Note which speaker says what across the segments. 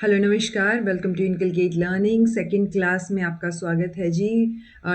Speaker 1: Hello नमस्कार, welcome to Inculcate Learning. Second class में आपका स्वागत है जी।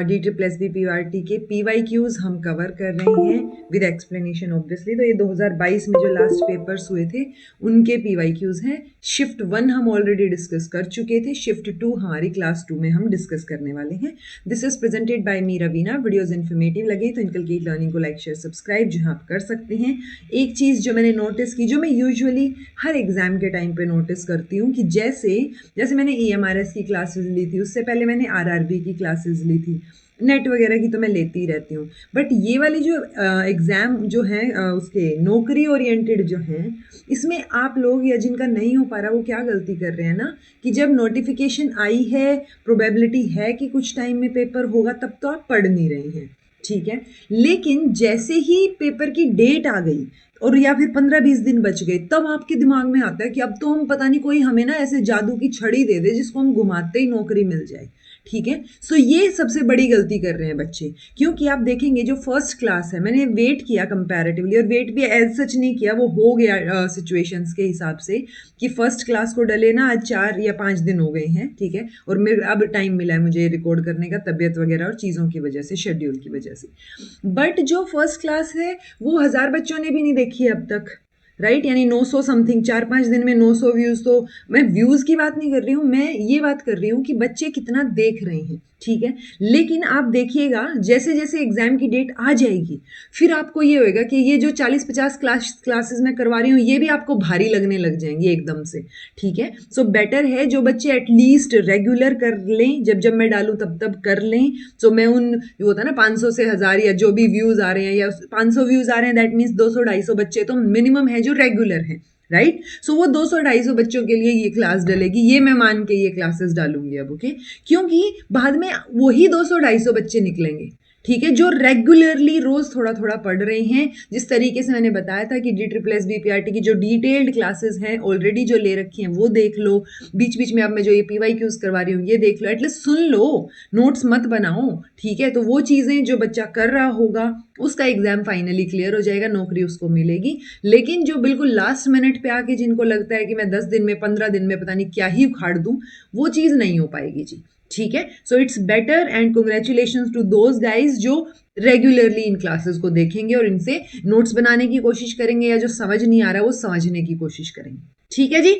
Speaker 1: DSSB PYT के PYQs हम कवर कर रहे हैं विद एक्सप्लेनेशन ऑब्वियसली। तो ये 2022 में जो लास्ट पेपर्स हुए थे उनके PYQs हैं। शिफ्ट 1 हम ऑलरेडी डिस्कस कर चुके थे, शिफ्ट 2 हमारी क्लास 2 में हम डिस्कस करने वाले हैं। This is presented by me Raveena. Videos informative लगे तो इनकलकेट लर्निंग को लाइक शेयर सब्सक्राइब जहाँ आप कर सकते हैं। एक चीज़ जो मैंने नोटिस की, जो मैं यूजुअली हर एग्जाम के टाइम पे नोटिस करती हूँ, कि जैसे मैंने EMRS की क्लासेस ली थी, उससे पहले मैंने RRB की क्लासेस ली थी, नेट वगैरह की तो मैं लेती ही रहती हूँ। बट ये वाली जो एग्ज़ाम जो है उसके नौकरी ओरिएंटेड जो हैं, इसमें आप लोग या जिनका नहीं हो पा रहा वो क्या गलती कर रहे हैं ना, कि जब नोटिफिकेशन आई है, प्रोबेबिलिटी है कि कुछ टाइम में पेपर होगा, तब तो आप पढ़ नहीं रहे हैं, ठीक है। लेकिन जैसे ही पेपर की डेट आ गई और या फिर 15-20 दिन बच गए, तब आपके दिमाग में आता है कि अब तो हम पता नहीं, कोई हमें ना ऐसे जादू की छड़ी दे दे जिसको हम घुमाते ही नौकरी मिल जाए, ठीक है। सो ये सबसे बड़ी गलती कर रहे हैं बच्चे, क्योंकि आप देखेंगे जो फर्स्ट क्लास है, मैंने वेट किया कंपैरेटिवली, और वेट भी एज सच नहीं किया, वो हो गया सिचुएशंस के हिसाब से, कि फर्स्ट क्लास को डले ना आज 4 या 5 दिन हो गए हैं, ठीक है। और मेरे अब टाइम मिला है मुझे रिकॉर्ड करने का, तबीयत वगैरह और चीज़ों की वजह से, शेड्यूल की वजह से। बट जो फर्स्ट क्लास है वो 1000 बच्चों ने भी नहीं देखी है अब तक, राइट। यानी 900 समथिंग, 4-5 दिन में 900 व्यूज़। तो मैं व्यूज़ की बात नहीं कर रही हूँ, मैं ये बात कर रही हूँ कि बच्चे कितना देख रहे हैं, ठीक है। लेकिन आप देखिएगा, जैसे जैसे एग्जाम की डेट आ जाएगी, फिर आपको ये होएगा कि ये जो 40-50 क्लासेस मैं करवा रही हूँ, ये भी आपको भारी लगने लग जाएंगी एकदम से, ठीक है। सो बेटर है जो बच्चे एटलीस्ट रेगुलर कर लें, जब जब मैं डालूँ तब तब कर लें। सो मैं उन, जो होता है ना 500 से 1000 या जो भी व्यूज़ आ रहे हैं, या 500 व्यूज़ आ रहे हैं, दैट मीन्स 200-250 बच्चे तो मिनिमम है जो रेगुलर है, राइट। सो वो 200-250 बच्चों के लिए ये क्लास डलेगी, ये मैं मान के ये क्लासेस डालूंगी अब, ओके। क्योंकि बाद में वही 200-250 बच्चे निकलेंगे, ठीक है, जो रेगुलरली रोज थोड़ा थोड़ा पढ़ रहे हैं। जिस तरीके से मैंने बताया था कि DSSB PRT की जो डिटेल्ड क्लासेस हैं ऑलरेडी जो ले रखी हैं वो देख लो, बीच बीच में अब मैं जो ये PYQs करवा रही हूँ ये देख लो, एटलीस्ट सुन लो, नोट्स मत बनाओ, ठीक है। तो वो चीज़ें जो बच्चा कर रहा होगा उसका एग्जाम फाइनली क्लियर हो जाएगा, नौकरी उसको मिलेगी। लेकिन जो बिल्कुल लास्ट मिनट पे आके जिनको लगता है कि मैं 10 दिन में 15 दिन में पता नहीं क्या ही उखाड़ दूं, वो चीज़ नहीं हो पाएगी जी, ठीक है। So it's better and congratulations to those guys जो रेगुलरली इन क्लासेस को देखेंगे और इनसे नोट्स बनाने की कोशिश करेंगे, या जो समझ नहीं आ रहा है वो समझने की कोशिश करेंगे, ठीक है जी।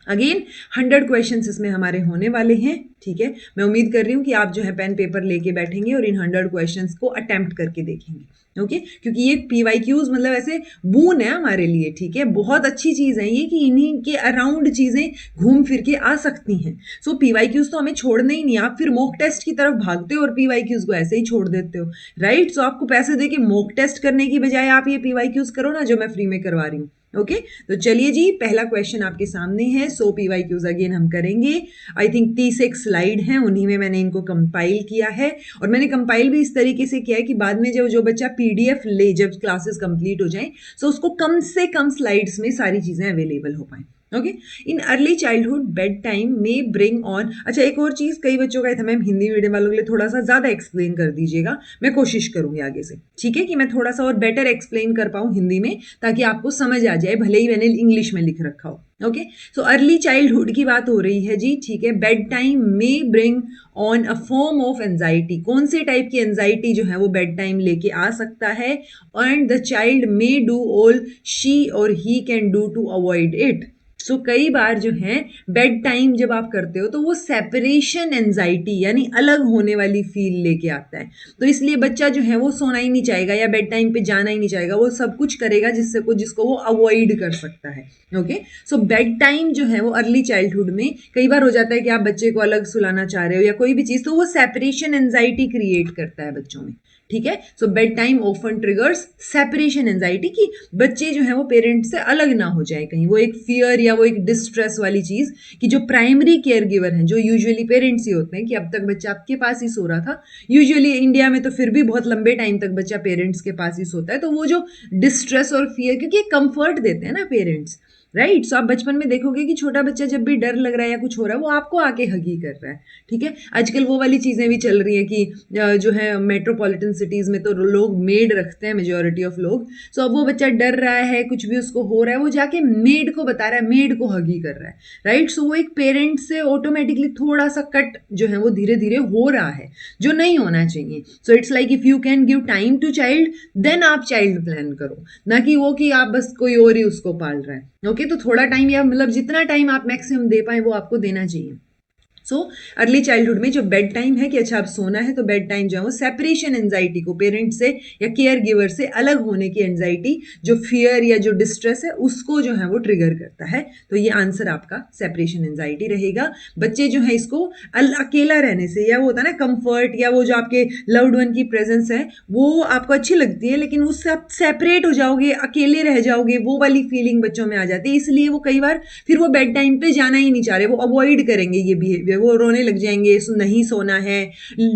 Speaker 1: अगेन 100 क्वेश्चंस इसमें हमारे होने वाले हैं, ठीक है। मैं उम्मीद कर रही हूँ कि आप जो है पेन पेपर लेके बैठेंगे और इन 100 क्वेश्चंस को अटेम्प्ट करके देखेंगे, ओके। क्योंकि ये PYQs मतलब ऐसे बून है हमारे लिए, ठीक है। बहुत अच्छी चीज़ है ये, कि इन्हीं के अराउंड चीज़ें घूम फिर के आ सकती हैं। सो PYQs तो हमें छोड़ने ही नहीं, आप फिर मॉक टेस्ट की तरफ भागते हो और PYQs को ऐसे ही छोड़ देते हो, राइट। सो आपको पैसे दे के मॉक टेस्ट करने की बजाय आप ये PYQs करो ना, जो मैं फ्री में करवा रही हूँ, ओके। तो चलिए जी, पहला क्वेश्चन आपके सामने है। सो PYQs अगेन हम करेंगे। आई थिंक 30 एक स्लाइड हैं, उन्हीं में मैंने इनको कंपाइल किया है, और मैंने कंपाइल भी इस तरीके से किया है कि बाद में जो बच्चा PDF ले, जब क्लासेस कंप्लीट हो जाएं, सो उसको कम से कम स्लाइड्स में सारी चीज़ें अवेलेबल हो पाएं, okay. In early childhood bed time में ब्रिंग ऑन। अच्छा, एक और चीज़ कई बच्चों का था, मैम हिंदी मीडियम वालों के लिए थोड़ा सा ज़्यादा एक्सप्लेन कर दीजिएगा, मैं कोशिश करूंगी आगे से, ठीक है, कि मैं थोड़ा सा और बेटर एक्सप्लेन कर पाऊँ हिंदी में, ताकि आपको समझ आ जाए, भले ही मैंने इंग्लिश में लिख रखा हो, ओके। सो अर्ली चाइल्डहुड की बात हो रही है जी, ठीक है। बेड टाइम में bring on a form of anxiety, कौन से टाइप की एंजाइटी जो है वो बेड टाइम लेके आ सकता है, and the child may do all she or he can do to avoid it. So कई बार जो है बेड टाइम जब आप करते हो तो वो सेपरेशन एंजाइटी, यानी अलग होने वाली फील लेके आता है। तो इसलिए बच्चा जो है वो सोना ही नहीं चाहेगा या बेड टाइम पे जाना ही नहीं चाहेगा, वो सब कुछ करेगा जिसको वो अवॉइड कर सकता है, ओके। सो बेड टाइम जो है वो अर्ली चाइल्डहुड में कई बार हो जाता है कि आप बच्चे को अलग सुलाना चाह रहे हो या कोई भी चीज़, तो वो सेपरेशन एंजाइटी क्रिएट करता है बच्चों में, ठीक है। So bedtime often triggers separation anxiety, कि बच्चे जो है वो पेरेंट्स से अलग ना हो जाए कहीं, वो एक फियर या वो एक डिस्ट्रेस वाली चीज़, कि जो प्राइमरी केयर गिवर हैं, जो यूजुअली पेरेंट्स ही होते हैं, कि अब तक बच्चा आपके पास ही सो रहा था, यूजुअली इंडिया में तो फिर भी बहुत लंबे टाइम तक बच्चा पेरेंट्स के पास ही सोता है, तो वो जो डिस्ट्रेस और फियर, क्योंकि कंफर्ट देते हैं ना पेरेंट्स, राइट। सो आप बचपन में देखोगे कि छोटा बच्चा जब भी डर लग रहा है या कुछ हो रहा है वो आपको आके हगी कर रहा है, ठीक है। आजकल वो वाली चीज़ें भी चल रही है कि जो है मेट्रोपॉलिटन सिटीज़ में तो लोग मेड रखते हैं, मेजोरिटी ऑफ लोग। सो अब वो बच्चा डर रहा है, कुछ भी उसको हो रहा है, वो जाके मेड को बता रहा है, मेड को हगी कर रहा है, राइट। सो वो एक पेरेंट से ऑटोमेटिकली थोड़ा सा कट जो है वो धीरे धीरे हो रहा है, जो नहीं होना चाहिए। So it's like if you can give time to child then आप चाइल्ड प्लान करो, ना कि वो कि आप बस कोई और ही उसको पाल रहा है। ओके, तो थोड़ा टाइम या मतलब जितना टाइम आप मैक्सिमम दे पाए वो आपको देना चाहिए। सो अर्ली चाइल्डहुड में जो बेड टाइम है कि अच्छा अब सोना है, तो बेड टाइम जो है वो सेपरेशन एंजाइटी को, पेरेंट से या केयर गिवर से अलग होने की एंजाइटी, जो फियर या जो डिस्ट्रेस है उसको जो है वो ट्रिगर करता है। तो ये आंसर आपका सेपरेशन एंजाइटी रहेगा। बच्चे जो है इसको अकेला रहने से, या वो होता है ना कंफर्ट, या वो जो आपके लव्ड वन की प्रेजेंस है वो आपको अच्छी लगती है, लेकिन उससे आप सेपरेट हो जाओगे, अकेले रह जाओगे, वो वाली फीलिंग बच्चों में आ जाती है। इसलिए वो कई बार फिर वो बेड टाइम पे जाना ही नहीं चाह रहे, वो अवॉइड करेंगे ये बिहेवियर, वो रोने लग जाएंगे, नहीं सोना है,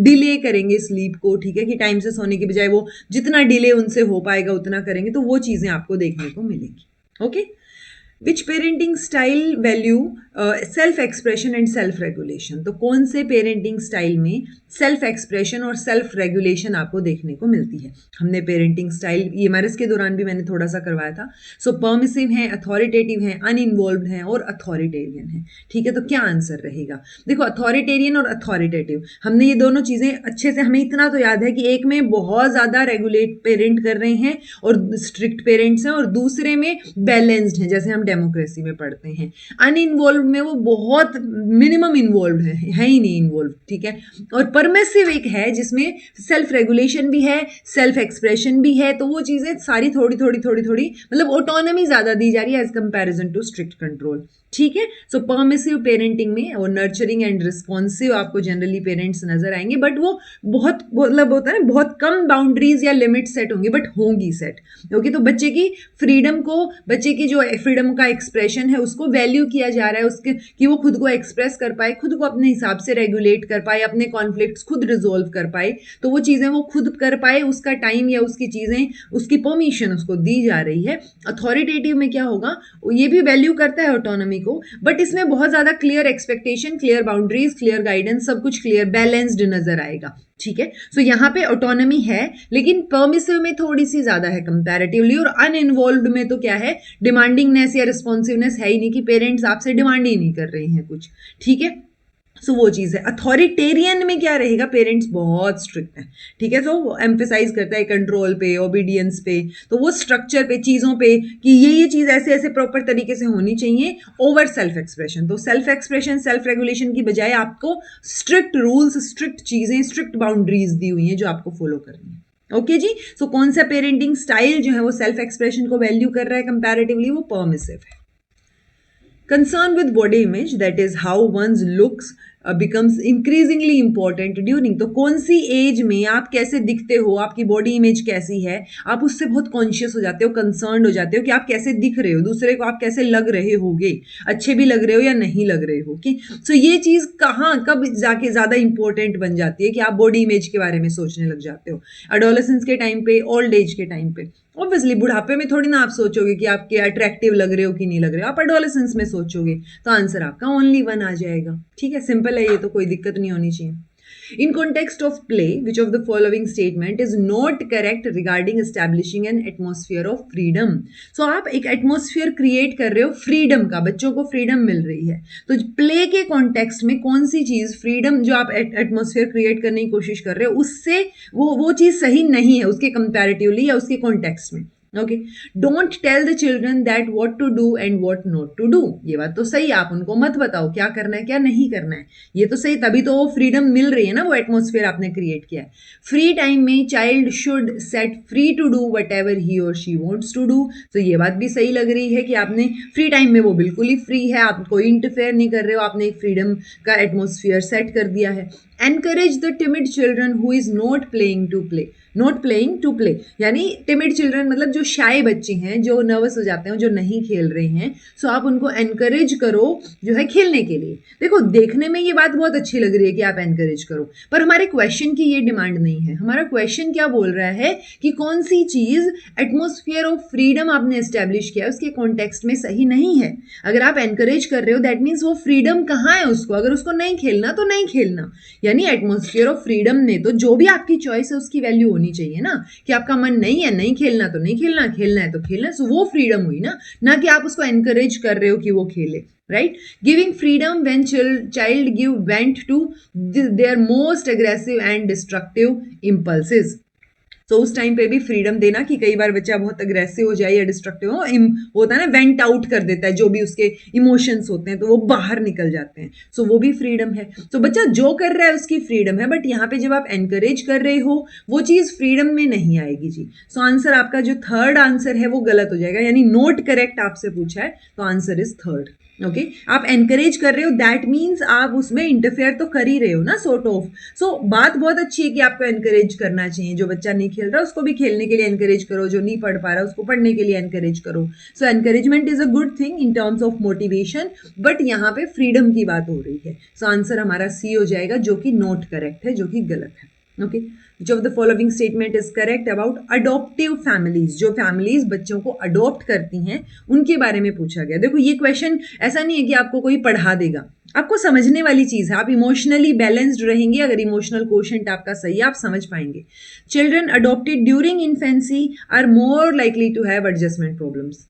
Speaker 1: डिले करेंगे स्लीप को, ठीक है, कि टाइम से सोने की बजाय वो जितना डिले उनसे हो पाएगा उतना करेंगे। तो वो चीज़ें आपको देखने को मिलेंगी। Okay, which parenting style value self expression and self regulation. तो कौन से पेरेंटिंग स्टाइल में सेल्फ एक्सप्रेशन और सेल्फ रेगुलेशन आपको देखने को मिलती है। हमने पेरेंटिंग स्टाइल ईएमआरएस के दौरान भी मैंने थोड़ा सा करवाया था। सो परमिसिव है, अथॉरिटेटिव है, अनइन्वॉल्व्ड है और अथॉरिटेरियन है, ठीक है। तो क्या आंसर रहेगा? देखो, अथॉरिटेरियन और अथॉरिटेटिव, हमने ये दोनों चीज़ें अच्छे से, हमें इतना तो याद है कि एक में बहुत ज़्यादा रेगुलेट पेरेंट कर रहे हैं और स्ट्रिक्ट पेरेंट्स हैं, और दूसरे में बैलेंस्ड हैं, जैसे हम डेमोक्रेसी में पढ़ते हैं। अनइन्वॉल्व में वो बहुत मिनिमम इन्वॉल्व है ही नहीं इन्वॉल्व, ठीक है। और परमिसिव एक है जिसमें सेल्फ रेगुलेशन भी है, सेल्फ एक्सप्रेशन भी है। तो वो चीज़ें सारी थोड़ी थोड़ी थोड़ी थोड़ी मतलब ऑटोनॉमी ज़्यादा दी जा रही है as comparison to strict control, ठीक है। सो परमिसिव पेरेंटिंग में और नर्चरिंग एंड रिस्पॉन्सिव आपको जनरली पेरेंट्स नजर आएंगे, बट वो बहुत मतलब होता है ना, बहुत कम बाउंड्रीज या लिमिट सेट होंगी, बट होंगी सेट। ओके, तो बच्चे की फ्रीडम को, बच्चे की जो फ्रीडम का एक्सप्रेशन है उसको वैल्यू किया जा रहा है, उसके कि वो खुद को एक्सप्रेस कर पाए, खुद को अपने हिसाब से रेगुलेट कर पाए, अपने कॉन्फ्लिक्ट्स खुद रिजोल्व कर पाए। तो वो चीज़ें वो खुद कर पाए, उसका टाइम या उसकी चीज़ें, उसकी परमिशन उसको दी जा रही है। अथॉरिटेटिव में क्या होगा, ये भी वैल्यू करता है ऑटोनॉमी को, बट इसमें बहुत ज्यादा clear expectation, clear boundaries, clear guidance, सब कुछ क्लियर बैलेंस्ड नजर आएगा, ठीक है। सो यहाँ पे ऑटोनॉमी है, लेकिन परमिसिव में थोड़ी सी ज्यादा है कंपैरेटिवली, और अनइन्वॉल्व्ड में तो क्या है, डिमांडिंगनेस या रिस्पॉन्सिवनेस है ही नहीं, कि पेरेंट्स आपसे डिमांड ही नहीं कर रहे हैं कुछ, ठीक है। सो वो चीज़ है। अथॉरिटेरियन में क्या रहेगा, पेरेंट्स बहुत स्ट्रिक्ट हैं, ठीक है। तो वो एम्फेसाइज करता है कंट्रोल पे, ओबीडियंस पे, तो वो स्ट्रक्चर पे, चीज़ों पे, कि ये चीज़ ऐसे ऐसे प्रॉपर तरीके से होनी चाहिए, ओवर सेल्फ एक्सप्रेशन। तो सेल्फ एक्सप्रेशन, सेल्फ रेगुलेशन की बजाय आपको स्ट्रिक्ट रूल्स, स्ट्रिक्ट चीज़ें, स्ट्रिक्ट बाउंड्रीज दी हुई हैं जो आपको फॉलो करनी है। ओके जी। सो कौन सा पेरेंटिंग स्टाइल जो है वो सेल्फ एक्सप्रेशन को वैल्यू कर रहा है कंपैरेटिवली, वो परमिसिव है। Concern with body image, that is how one's looks becomes increasingly important during, तो कौन सी एज में आप कैसे दिखते हो, आपकी बॉडी इमेज कैसी है, आप उससे बहुत कॉन्शियस हो जाते हो, कंसर्न हो जाते हो कि आप कैसे दिख रहे हो, दूसरे को आप कैसे लग रहे होगे, अच्छे भी लग रहे हो या नहीं लग रहे हो, कि सो ये चीज़ कहाँ कब जाके ज़्यादा इंपॉर्टेंट बन जाती है कि आप बॉडी इमेज के बारे में सोचने लग जाते हो। एडोलेसेंस के टाइम पे, ओल्ड एज के टाइम पे, ऑब्वियसली बुढ़ापे में थोड़ी ना आप सोचोगे कि आप क्या अट्रैक्टिव लग रहे हो कि नहीं लग रहे हो, आप एडोलेसेंस में सोचोगे। तो आंसर आपका ओनली वन आ जाएगा, ठीक है। सिंपल है ये, तो कोई दिक्कत नहीं होनी चाहिए। In context of play, which of the following statement is not correct regarding establishing an atmosphere of freedom? So आप एक एटमोसफियर क्रिएट कर रहे हो फ्रीडम का, बच्चों को फ्रीडम मिल रही है, तो प्ले के कॉन्टेक्स्ट में कौन सी चीज, फ्रीडम जो आप एटमोसफियर क्रिएट करने की कोशिश कर रहे हो, उससे वो चीज सही नहीं है उसके कंपैरेटिवली या उसके कॉन्टेक्स्ट में। Okay, don't tell the children that what to do and what not to do. ये बात तो सही है, आप उनको मत बताओ क्या करना है क्या नहीं करना है, ये तो सही, तभी तो वो फ्रीडम मिल रही है ना, वो एटमोसफियर आपने क्रिएट किया है। फ्री टाइम में child should set free to do whatever he और शी वॉन्ट्स टू डू। तो ये बात भी सही लग रही है कि आपने फ्री टाइम में वो बिल्कुल ही फ्री है, आप कोई इंटरफेयर नहीं कर रहे हो, आपने एक फ्रीडम का एटमोसफियर सेट कर दिया है। Encourage the timid children who is not playing to play. Not playing to play, यानी टिमिड चिल्ड्रन मतलब जो शाय बच्चे हैं, जो नर्वस हो जाते हैं, जो नहीं खेल रहे हैं, सो आप उनको एनकरेज करो जो है खेलने के लिए। देखो देखने में ये बात बहुत अच्छी लग रही है कि आप एनकरेज करो, पर हमारे क्वेश्चन की ये डिमांड नहीं है। हमारा क्वेश्चन क्या बोल रहा है कि कौन सी चीज एटमोस्फियर ऑफ फ्रीडम आपने एस्टेब्लिश किया उसके कॉन्टेक्स्ट में सही नहीं है। अगर आप एनकरेज कर रहे हो दैट मीन्स वो फ्रीडम कहाँ है उसको, अगर उसको नहीं खेलना तो नहीं खेलना, यानी एटमोस्फियर ऑफ फ्रीडम में तो जो भी आपकी चॉइस है उसकी वैल्यू होनी चाहिए ना, कि आपका मन नहीं है, नहीं खेलना तो नहीं खेलना, खेलना है तो खेलना, सो वो फ्रीडम हुई ना कि आप उसको एनकरेज कर रहे हो कि वो खेले, right? Giving freedom when child give vent to their most aggressive and destructive impulses. तो उस टाइम पे भी फ्रीडम देना कि कई बार बच्चा बहुत अग्रेसिव हो जाए या डिस्ट्रक्टिव हो, होता है ना, वेंट आउट कर देता है जो भी उसके इमोशंस होते हैं, तो वो बाहर निकल जाते हैं, सो वो भी फ्रीडम है। तो बच्चा जो कर रहा है उसकी फ्रीडम है, बट यहाँ पे जब आप एनकरेज कर रहे हो वो चीज़ फ्रीडम में नहीं आएगी जी। सो आंसर आपका जो थर्ड आंसर है वो गलत हो जाएगा, यानी नोट करेक्ट आपसे पूछा है तो आंसर इज थर्ड। ओके, आप एनकरेज कर रहे हो दैट मीन्स आप उसमें इंटरफेयर तो कर ही रहे हो ना, सॉर्ट ऑफ। सो बात बहुत अच्छी है कि आपको एनकरेज करना चाहिए, जो बच्चा नहीं खेल रहा उसको भी खेलने के लिए एनकरेज करो, जो नहीं पढ़ पा रहा उसको पढ़ने के लिए एनकरेज करो। So encouragement is a good thing in terms of motivation, but यहाँ पे फ्रीडम की बात हो रही है। सो आंसर हमारा सी हो जाएगा, जो कि नॉट करेक्ट है, जो कि गलत है। Okay, which of the following statement is correct about adoptive families? जो फैमिलीज बच्चों को अडॉप्ट करती हैं उनके बारे में पूछा गया। देखो ये क्वेश्चन ऐसा नहीं है कि आपको कोई पढ़ा देगा, आपको समझने वाली चीज है। आप इमोशनली बैलेंस्ड रहेंगे, अगर इमोशनल कोशेंट आपका सही है आप समझ पाएंगे। Children adopted during infancy are more likely to have adjustment problems.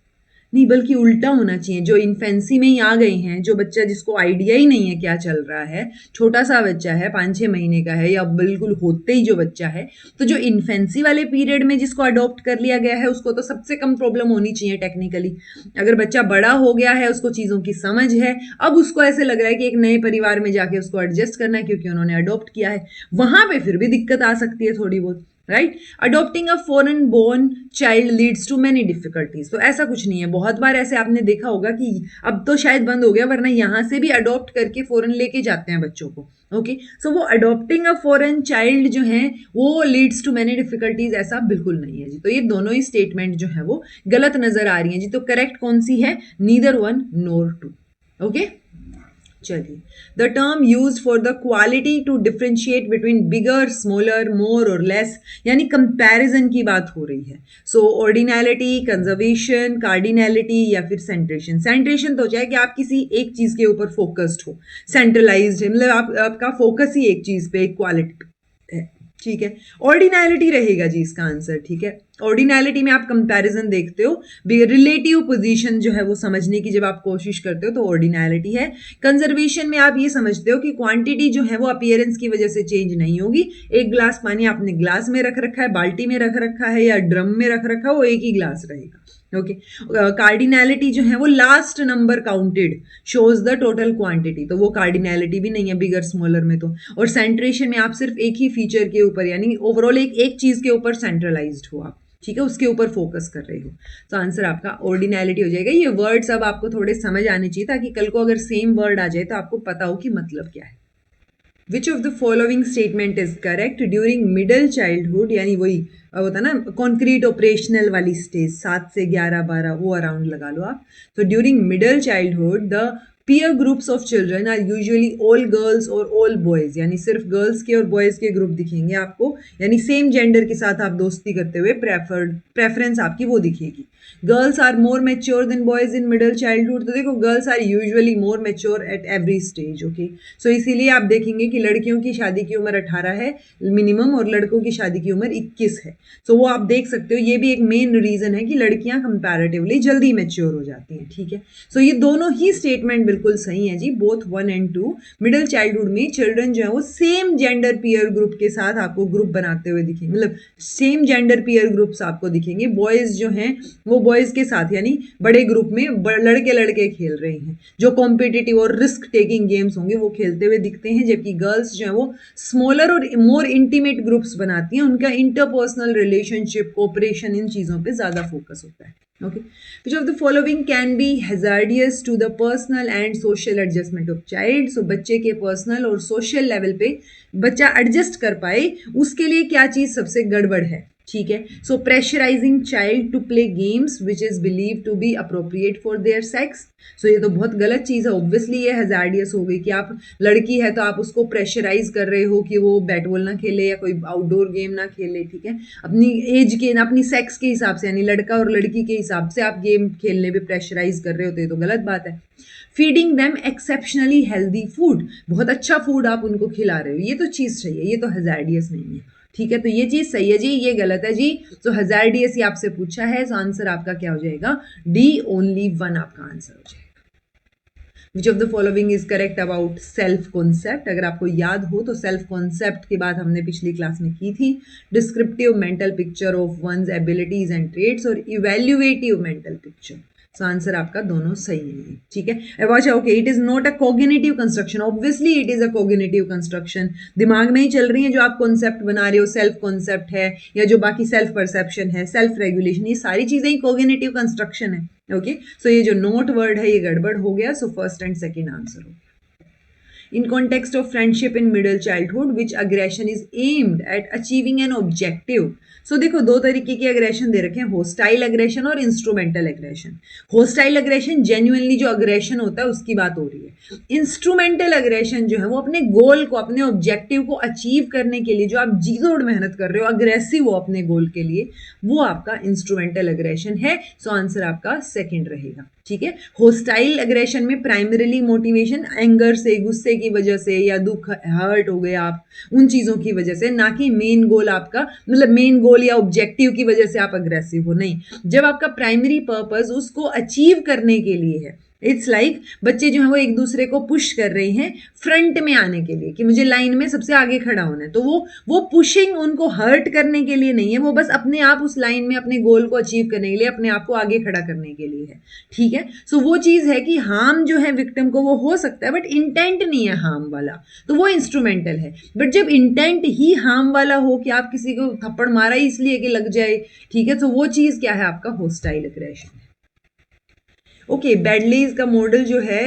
Speaker 1: नहीं, बल्कि उल्टा होना चाहिए। जो इन्फेंसी में ही आ गए हैं, जो बच्चा जिसको आइडिया ही नहीं है क्या चल रहा है, छोटा सा बच्चा है 5-6 महीने का है या बिल्कुल होते ही जो बच्चा है, तो जो इन्फेंसी वाले पीरियड में जिसको अडॉप्ट कर लिया गया है उसको तो सबसे कम प्रॉब्लम होनी चाहिए टेक्निकली। अगर बच्चा बड़ा हो गया है, उसको चीज़ों की समझ है, अब उसको ऐसे लग रहा है कि एक नए परिवार में जाके उसको एडजस्ट करना है क्योंकि उन्होंने अडॉप्ट किया है, वहां पे फिर भी दिक्कत आ सकती है थोड़ी बहुत, right. Adopting a foreign born child leads to many difficulties. तो ऐसा कुछ नहीं है, बहुत बार ऐसे आपने देखा होगा कि अब तो शायद बंद हो गया, वरना यहाँ से भी अडॉप्ट करके फॉरेन लेके जाते हैं बच्चों को। ओके, सो वो अडॉप्टिंग अ फॉरेन चाइल्ड जो है वो लीड्स टू मेनी डिफिकल्टीज, ऐसा बिल्कुल नहीं है जी। तो ये दोनों ही स्टेटमेंट जो है वो गलत नजर आ रही है जी। तो करेक्ट कौन सी है? Neither one nor two. Okay, चलिए, the term use for the quality to differentiate between bigger, smaller, more or less, यानी कंपैरिजन की बात हो रही है। सो ऑर्डिनैलिटी, कंजर्वेशन, कार्डिनैलिटी या फिर सेंट्रेशन। सेंट्रेशन तो चाहे कि आप किसी एक चीज के ऊपर फोकस्ड हो, सेंट्रलाइज्ड है, मतलब आपका फोकस ही एक चीज पे, एक क्वालिटी है, ठीक है। ऑर्डिनैलिटी रहेगा जी इसका आंसर, ठीक है। ऑर्डिनैलिटी में आप कंपैरिजन देखते हो, रिलेटिव पोजीशन जो है वो समझने की जब आप कोशिश करते हो तो ऑर्डिनैलिटी है। कंजर्वेशन में आप ये समझते हो कि क्वांटिटी जो है वो अपीयरेंस की वजह से चेंज नहीं होगी। एक ग्लास पानी आपने ग्लास में रख रखा है, बाल्टी में रख रखा है या ड्रम में रख रखा है, वो एक ही ग्लास रहेगा। ओके, कार्डिनैलिटी जो है वो last number counted shows the total quantity, तो वो कार्डिनैलिटी भी नहीं है बिगर स्मॉलर में तो। और सेंट्रेशन में आप सिर्फ एक ही फीचर के ऊपर, यानी ओवरऑल एक चीज के ऊपर सेंट्रलाइज्ड हो आप, ठीक है, उसके ऊपर फोकस कर रहे हो। तो आंसर आपका ऑर्डिनैलिटी हो जाएगा। ये वर्ड्स अब आपको थोड़े समझ आने चाहिए ताकि कल को अगर सेम वर्ड आ जाए तो आपको पता हो कि मतलब क्या है। Which of the following statement is correct? During middle childhood, यानी वही होता ना कॉन्क्रीट ऑपरेशनल वाली स्टेज 7 से 11-12 वो अराउंड लगा लो आप। तो during middle childhood the peer groups of children are usually all girls और all boys, यानी सिर्फ गर्ल्स के और बॉयज के ग्रुप दिखेंगे आपको, यानी सेम जेंडर के साथ आप दोस्ती करते हुए प्रेफरेंस आपकी वो दिखेगी। Girls are more mature than boys in middle childhood, तो देखो girls are usually more mature at every stage. Okay, so इसीलिए आप देखेंगे कि लड़कियों की शादी की उम्र 18 है मिनिमम और लड़कों की शादी की उम्र 21 है। सो वो आप देख सकते हो, ये भी एक मेन रीजन है कि लड़कियां कंपैरेटिवली जल्दी मेच्योर हो जाती हैं, ठीक है। सो ये दोनों ही स्टेटमेंट बिल्कुल सही है जी, बोथ 1 and 2। मिडिल चाइल्डहुड में चिल्ड्रन जो है वो सेम जेंडर पीयर ग्रुप के साथ आपको ग्रुप बनाते हुए दिखेंगे, मतलब सेम जेंडर पीयर ग्रुप्स आपको दिखेंगे। बॉयज जो हैं वो बॉयज के साथ, यानी बड़े ग्रुप में लड़के लड़के खेल रहे हैं, जो कॉम्पिटिटिव और रिस्क टेकिंग गेम्स होंगे वो खेलते हुए दिखते हैं। जबकि गर्ल्स जो है वो स्मॉलर और मोर इंटीमेट ग्रुप्स बनाती हैं, उनका इंटरपर्सनल रिलेशनशिप, कोऑपरेशन, इन चीज़ों पे ज़्यादा फोकस होता है। Okay, which of the following can be hazardous to the personal and social adjustment of child? So बच्चे के पर्सनल और सोशल लेवल पे बच्चा एडजस्ट कर पाए उसके लिए क्या चीज सबसे गड़बड़ है? ठीक है, so pressurising child to play games which is believe to be appropriate for their sex. So ये तो बहुत गलत चीज है. ऑब्वियसली ये हैजार्डियस हो गई कि आप लड़की है तो आप उसको प्रेशराइज कर रहे हो कि वो बैट बॉल ना खेले या कोई आउटडोर गेम ना खेले. ठीक है, अपनी एज के ना अपनी सेक्स के हिसाब से यानी लड़का और लड़की के हिसाब से आप गेम खेलने पे प्रेशराइज कर रहे हो तो ये तो गलत बात है. Feeding them exceptionally healthy food, बहुत अच्छा फूड आप उनको खिला रहे हो, ये तो चीज़ सही है, ये तो हैजार्डियस नहीं है. ठीक है, तो ये चीज़ सही है जी, ये गलत है जी. तो हैजार्डियस ही आपसे पूछा है, तो आंसर आपका क्या हो जाएगा? डी, ओनली वन आपका आंसर हो जाएगा. Which of the following is correct about self concept? अगर आपको याद हो तो सेल्फ कॉन्सेप्ट की बात हमने पिछली क्लास में की थी. Descriptive mental picture of one's abilities and traits और evaluative mental picture. So answer आपका दोनों सही है. ठीक है, अच्छा okay, it is not a cognitive construction. Obviously it is a cognitive construction. दिमाग में ही चल रही है जो आप कॉन्सेप्ट बना रहे हो, सेल्फ कॉन्सेप्ट है या जो बाकी सेल्फ परसेप्शन है, सेल्फ रेगुलेशन, ये सारी चीजें ही कॉग्निटिव कंस्ट्रक्शन है. ओके, सो ये जो नोट वर्ड है ये गड़बड़ हो गया. So first and second answer हो. In context of friendship in middle childhood, which aggression is aimed at achieving an objective? सो देखो दो तरीके की अग्रेशन दे रखे हैं, होस्टाइल अग्रेशन और instrumental aggression. Hostile aggression genuinely जो अग्रेशन होता है उसकी बात हो रही है. इंस्ट्रूमेंटल अग्रेशन जो है वो अपने गोल को, अपने ऑब्जेक्टिव को अचीव करने के लिए जो आप जी तोड़ मेहनत कर रहे हो, अग्रेसिव हो अपने गोल के लिए, वो आपका इंस्ट्रूमेंटल अग्रेशन है. सो आंसर आपका सेकेंड रहेगा. ठीक है, होस्टाइल अग्रेशन में प्राइमरीली मोटिवेशन एंगर से, गुस्से की वजह से या दुख, हर्ट हो गए आप उन चीजों की वजह से, ना कि मेन गोल आपका, मतलब मेन गोल या ऑब्जेक्टिव की वजह से आप अग्रेसिव हो. नहीं, जब आपका प्राइमरी पर्पस उसको अचीव करने के लिए है, इट्स लाइक बच्चे जो है वो एक दूसरे को पुश कर रहे हैं फ्रंट में आने के लिए कि मुझे लाइन में सबसे आगे खड़ा होना है, तो वो पुशिंग उनको हर्ट करने के लिए नहीं है, वो बस अपने आप उस लाइन में अपने गोल को अचीव करने के लिए, अपने आप को आगे खड़ा करने के लिए है. ठीक है, सो वो चीज है कि हार्म जो है विक्टिम को वो हो सकता है बट इंटेंट नहीं है हार्म वाला, तो वो इंस्ट्रूमेंटल है. बट जब इंटेंट ही हार्म वाला हो कि आप किसी को थप्पड़ मारा ही इसलिए कि लग जाए, ठीक है, तो वो चीज क्या है? आपका होस्टाइल अग्रेशन है. ओके, बेडलीज का मॉडल जो है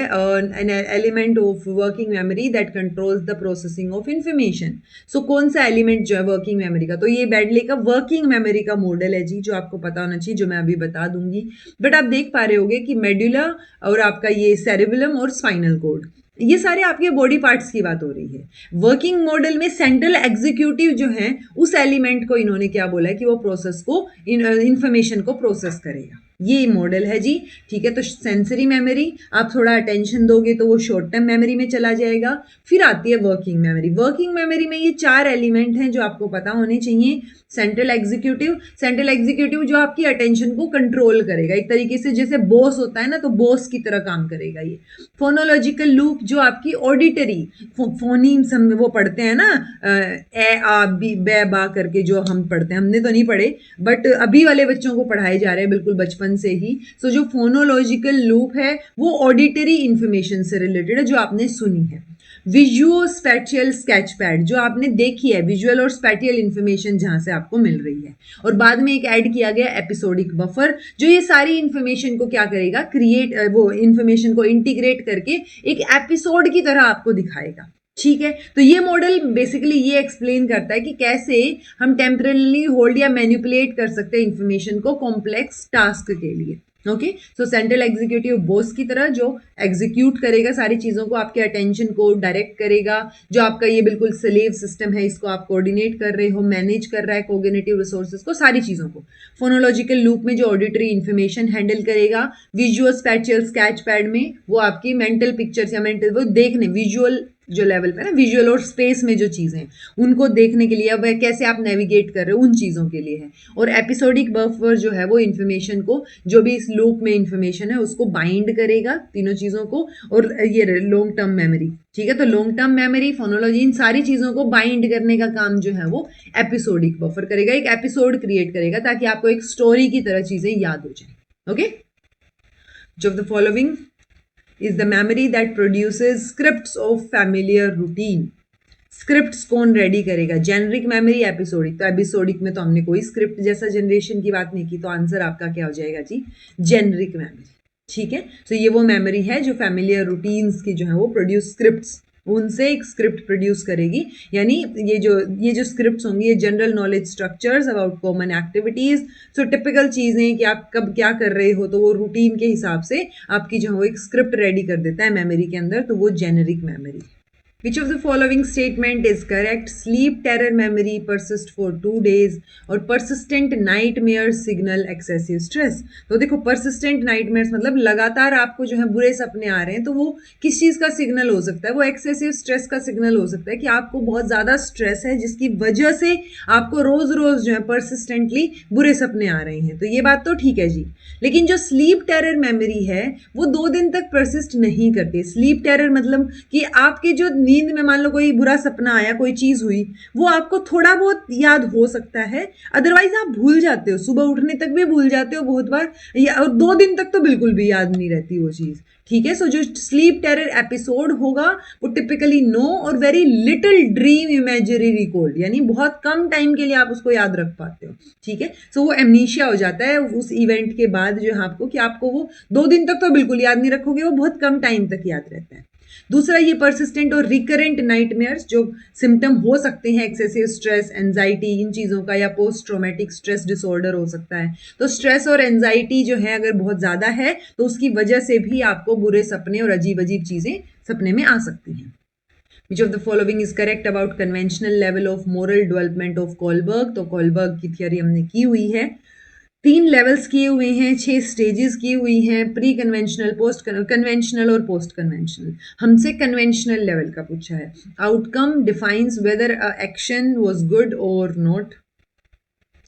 Speaker 1: an element of working memory that controls the processing of information. So कौन सा एलिमेंट जो है वर्किंग मेमोरी का? तो ये बेडली का वर्किंग मेमोरी का मॉडल है जी, जो आपको पता होना चाहिए, जो मैं अभी बता दूंगी. बट आप देख पा रहे होगे कि मेडुला और आपका ये सेरेबेलम और स्पाइनल कॉर्ड, ये सारे आपके बॉडी पार्ट्स की बात हो रही है. वर्किंग मॉडल में सेंट्रल एग्जीक्यूटिव जो है उस एलिमेंट को इन्होंने क्या बोला है कि वो प्रोसेस को, इंफॉर्मेशन को प्रोसेस करेगा. ये मॉडल है जी. ठीक है, तो सेंसरी मेमोरी आप थोड़ा अटेंशन दोगे तो वो शॉर्ट टर्म मेमोरी में चला जाएगा. फिर आती है वर्किंग मेमोरी. वर्किंग मेमोरी में ये चार एलिमेंट हैं जो आपको पता होने चाहिए. सेंट्रल एग्जीक्यूटिव, सेंट्रल एग्जीक्यूटिव जो आपकी अटेंशन को कंट्रोल करेगा, एक तरीके से जैसे बॉस होता है ना, तो बॉस की तरह काम करेगा ये. फोनोलॉजिकल लूप जो आपकी ऑडिटरी फोनीम्स हम वो पढ़ते हैं ना, ए आ बी बे बा करके जो हम पढ़ते हैं, हमने तो नहीं पढ़े बट अभी वाले बच्चों को पढ़ाए जा रहे हैं बिल्कुल बचपन से ही. सो जो फोनोलॉजिकल लूप है वो ऑडिटरी इंफॉर्मेशन से रिलेटेड है जो आपने सुनी है. विजुअल स्पैटियल स्केच पैड जो आपने देखी है, विजुअल और स्पैटियल इंफॉर्मेशन जहां से आपको मिल रही है. और बाद में एक ऐड किया गया एपिसोडिक बफर जो ये सारी इंफॉर्मेशन को क्या करेगा, क्रिएट, वो इंफॉर्मेशन को इंटीग्रेट करके एक एपिसोड की तरह आपको दिखाएगा. ठीक है, तो ये मॉडल बेसिकली ये एक्सप्लेन करता है कि कैसे हम टेम्परली होल्ड या मैनिपुलेट कर सकते हैं इंफॉर्मेशन को कॉम्प्लेक्स टास्क के लिए. ओके, सो सेंट्रल एग्जीक्यूटिव बॉस की तरह जो एग्जीक्यूट करेगा सारी चीज़ों को, आपके अटेंशन को डायरेक्ट करेगा. जो आपका ये बिल्कुल स्लेव सिस्टम है, इसको आप कोऑर्डिनेट कर रहे हो, मैनेज कर रहा है कोग्निटिव रिसोर्सेज को, सारी चीज़ों को. फोनोलॉजिकल लूप में जो ऑडिटरी इंफॉर्मेशन हैंडल करेगा. विजुअल स्पैटियल स्केच पैड में वो आपकी मेंटल पिक्चर्स या मेंटल वो देखने, विजुअल जो लेवल पे ना, विजुअल और स्पेस में जो चीज़ें उनको देखने के लिए, अब कैसे आप नेविगेट कर रहे हो उन चीज़ों के लिए है. और एपिसोडिक बफर जो है वो इन्फॉर्मेशन को, जो भी इस लूप में इन्फॉर्मेशन है उसको बाइंड करेगा, तीनों चीज़ों को. और ये लॉन्ग टर्म मेमोरी, ठीक है, तो लॉन्ग टर्म मेमोरी, फोनोलॉजी, इन सारी चीज़ों को बाइंड करने का काम जो है वो एपिसोडिक बफर करेगा. एक एपिसोड क्रिएट करेगा ताकि आपको एक स्टोरी की तरह चीज़ें याद हो जाए. ओके, जो of the following is the memory that produces scripts of familiar routine. Scripts कौन रेडी करेगा? Generic memory, episodic. तो एपिसोडिक में तो हमने कोई स्क्रिप्ट जैसा जनरेशन की बात नहीं की, तो आंसर आपका क्या हो जाएगा जी? Generic memory. ठीक है, तो ये वो मेमोरी है जो फैमिलियर रूटीन्स की जो है वो प्रोड्यूस स्क्रिप्ट्स, उनसे एक स्क्रिप्ट प्रोड्यूस करेगी। यानी ये जो स्क्रिप्ट्स होंगी ये general knowledge structures about common activities, so typical चीजें कि आप कब क्या कर रहे हो, तो वो रूटीन के हिसाब से आपकी जो है वो एक स्क्रिप्ट रेडी कर देता है मेमोरी के अंदर, तो वो generic memory. Which of the following statement is correct? Sleep terror memory persist for 2 days और persistent nightmares signal excessive stress। तो देखो persistent nightmares मतलब लगातार आपको जो है बुरे सपने आ रहे हैं, तो वो किस चीज़ का सिग्नल हो सकता है? वो excessive stress का सिग्नल हो सकता है कि आपको बहुत ज़्यादा स्ट्रेस है जिसकी वजह से आपको रोज़ रोज़ जो है persistently बुरे सपने आ रहे हैं। तो ये बात तो ठीक है जी, लेकिन जो स्लीप टेरर मेमोरी है वो 2 दिन तक परसिस्ट नहीं करती। स्लीप टेरर मतलब कि आपके जो नींद में मान लो कोई बुरा सपना आया, कोई चीज़ हुई, वो आपको थोड़ा बहुत याद हो सकता है, अदरवाइज आप भूल जाते हो, सुबह उठने तक भी भूल जाते हो बहुत बार, और 2 दिन तक तो बिल्कुल भी याद नहीं रहती वो चीज़। ठीक है, सो जो स्लीप टेरर एपिसोड होगा वो टिपिकली नो और very little dream imagery recalled, यानी बहुत कम टाइम के लिए आप उसको याद रख पाते हो। ठीक है, सो वो एमनीशिया हो जाता है उस इवेंट के बाद जो है आपको, कि आपको वो 2 दिन तक तो बिल्कुल याद नहीं रखोगे, वो बहुत कम टाइम तक याद रहता है। दूसरा ये परसिस्टेंट और रिकरेंट नाइटमेयर्स, जो सिम्टम हो सकते हैं एक्सेसिव स्ट्रेस, एंजाइटी, इन चीज़ों का, या पोस्ट ट्रॉमेटिक स्ट्रेस डिसऑर्डर हो सकता है। तो स्ट्रेस और एंजाइटी जो है अगर बहुत ज़्यादा है तो उसकी वजह से भी आपको बुरे सपने और अजीब अजीब चीज़ें सपने में आ सकती हैं। Which of the following is correct about conventional level of moral development of Kohlberg? तो कोलबर्ग की थियरी हमने की हुई है, 3 लेवल्स किए हुए हैं, 6 स्टेजेस की हुई हैं, प्री कन्वेंशनल, पोस्ट कन्वेंशनल और पोस्ट कन्वेंशनल। हमसे कन्वेंशनल लेवल का पूछा है। Outcome defines weather a action was good और नॉट।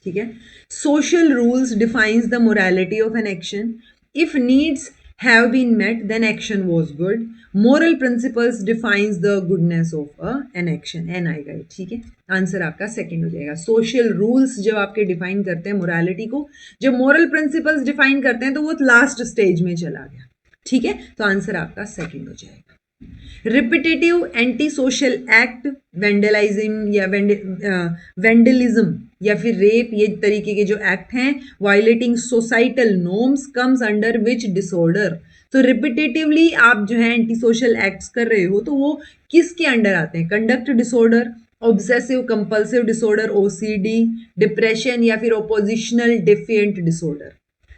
Speaker 1: ठीक है, social rules defines the morality of an action. If needs have been met then action was good. Moral principles defines the goodness of an action, n आएगा। ठीक है, answer आपका second हो जाएगा। Social rules जब आपके डिफाइन करते हैं मोरालिटी को, जब मोरल प्रिंसिपल्स डिफाइन करते हैं तो वो लास्ट स्टेज में चला गया। ठीक है, तो आंसर आपका सेकंड हो जाएगा। रिपीटेटिव एंटी सोशल एक्ट, वेंडलाइज्म या वेंडलिज्म या फिर रेप, ये तरीके के जो एक्ट हैं, violating societal norms comes under which disorder. तो रिपीटेटिवली आप जो है एंटी सोशल एक्ट्स कर रहे हो तो वो किसके अंडर आते हैं? Conduct disorder, obsessive compulsive disorder OCD, depression, या फिर ओपोजिशनल डेफिएंट डिसऑर्डर।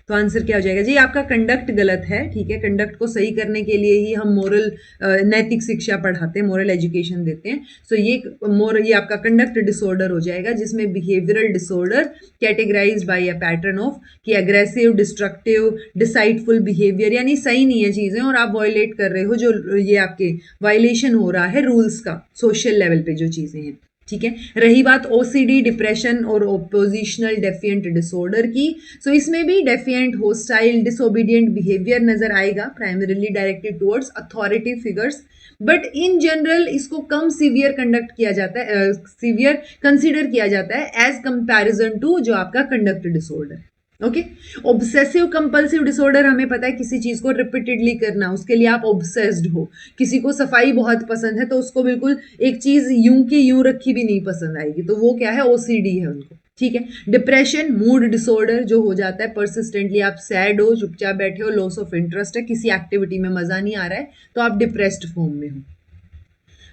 Speaker 1: तो आंसर क्या हो जाएगा जी? आपका कंडक्ट गलत है। ठीक है, कंडक्ट को सही करने के लिए ही हम मोरल नैतिक शिक्षा पढ़ाते हैं, मोरल एजुकेशन देते हैं। सो ये आपका कंडक्ट डिसऑर्डर हो जाएगा, जिसमें behavioural disorder categorised by a pattern of कि एग्रेसिव, डिस्ट्रक्टिव, डिसाइडफुल बिहेवियर, यानी सही नहीं है चीज़ें और आप वायलेट कर रहे हो, जो ये आपके वायलेशन हो रहा है रूल्स का सोशल लेवल पे जो चीज़ें हैं। ठीक है, रही बात ओसीडी, डिप्रेशन और ओपोजिशनल डेफिएंट डिसऑर्डर की, सो इसमें भी डेफिएंट, होस्टाइल, डिसोबीडियंट बिहेवियर नजर आएगा, primarily directed towards authority figures, but in general इसको कम सीवियर कंडक्ट किया जाता है, सीवियर कंसीडर किया जाता है एज कंपैरिजन टू जो आपका conduct disorder. Okay, obsessive compulsive disorder हमें पता है किसी चीज को रिपीटेडली करना, उसके लिए आप ऑब्सेस्ड हो। किसी को सफाई बहुत पसंद है तो उसको बिल्कुल एक चीज यूं की यूं रखी भी नहीं पसंद आएगी, तो वो क्या है? ओसीडी है उनको। ठीक है, डिप्रेशन, मूड डिसऑर्डर जो हो जाता है परसिस्टेंटली, आप सैड हो, चुपचाप बैठे हो, लॉस ऑफ इंटरेस्ट है, किसी एक्टिविटी में मजा नहीं आ रहा है, तो आप डिप्रेस्ड फॉर्म में हो।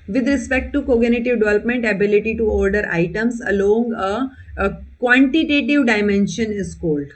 Speaker 1: With respect to cognitive development, ability to order items along a quantitative dimension is called.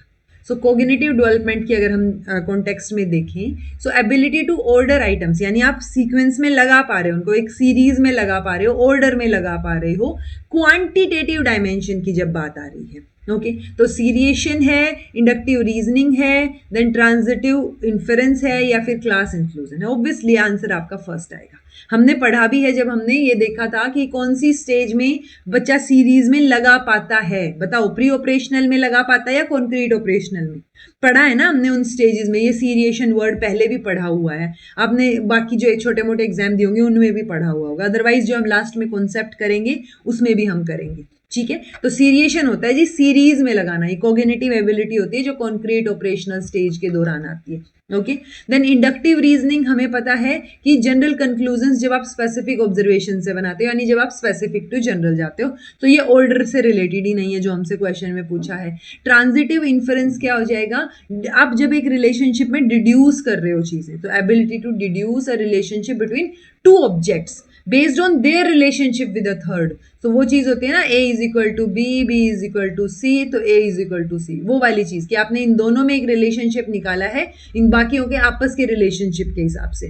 Speaker 1: So cognitive development की अगर हम कॉन्टेक्स्ट में देखें, सो एबिलिटी टू ऑर्डर आइटम्स, यानी आप सीक्वेंस में लगा पा रहे हो उनको, एक सीरीज में लगा पा रहे हो, ऑर्डर में लगा पा रहे हो। क्वांटिटेटिव डायमेंशन की जब बात आ रही है, ओके, तो सीरिएशन है, इंडक्टिव रीजनिंग है, देन ट्रांजिटिव इन्फरेंस है, या फिर क्लास इंक्लूजन है। ऑब्वियसली आंसर आपका फर्स्ट आएगा। हमने पढ़ा भी है जब हमने ये देखा था कि कौन सी स्टेज में बच्चा सीरीज में लगा पाता है। बताओ, प्री ऑपरेशनल में लगा पाता है या कॉन्क्रीट ऑपरेशनल में? पढ़ा है ना हमने उन स्टेजेस में, ये सीरिएशन वर्ड पहले भी पढ़ा हुआ है आपने, बाकी जो छोटे मोटे एग्जाम दिए होंगे उनमें भी पढ़ा हुआ होगा, अदरवाइज जो हम लास्ट में कॉन्सेप्ट करेंगे उसमें भी हम करेंगे। ठीक है, तो सीरिएशन होता है जी सीरीज में लगाना, ये कॉग्निटिव एबिलिटी होती है जो कॉन्क्रीट ऑपरेशनल स्टेज के दौरान आती है। ओके, देन इंडक्टिव रीजनिंग हमें पता है कि जनरल कंक्लूजन्स जब आप स्पेसिफिक ऑब्जर्वेशन से बनाते हो, यानी जब आप स्पेसिफिक टू जनरल जाते हो, तो ये ऑर्डर से रिलेटेड ही नहीं है जो हमसे क्वेश्चन में पूछा है। ट्रांजिटिव इन्फरेंस क्या हो जाएगा, आप जब एक रिलेशनशिप में डिड्यूस कर रहे हो चीजें, तो ability to deduce a relationship between two objects based on their relationship with a third. तो वो चीज होती है ना, A is equal to B, B is equal to C, तो A is equal to C, वो वाली चीज कि आपने इन दोनों में एक रिलेशनशिप निकाला है इन बाकियों के आपस के रिलेशनशिप के हिसाब से।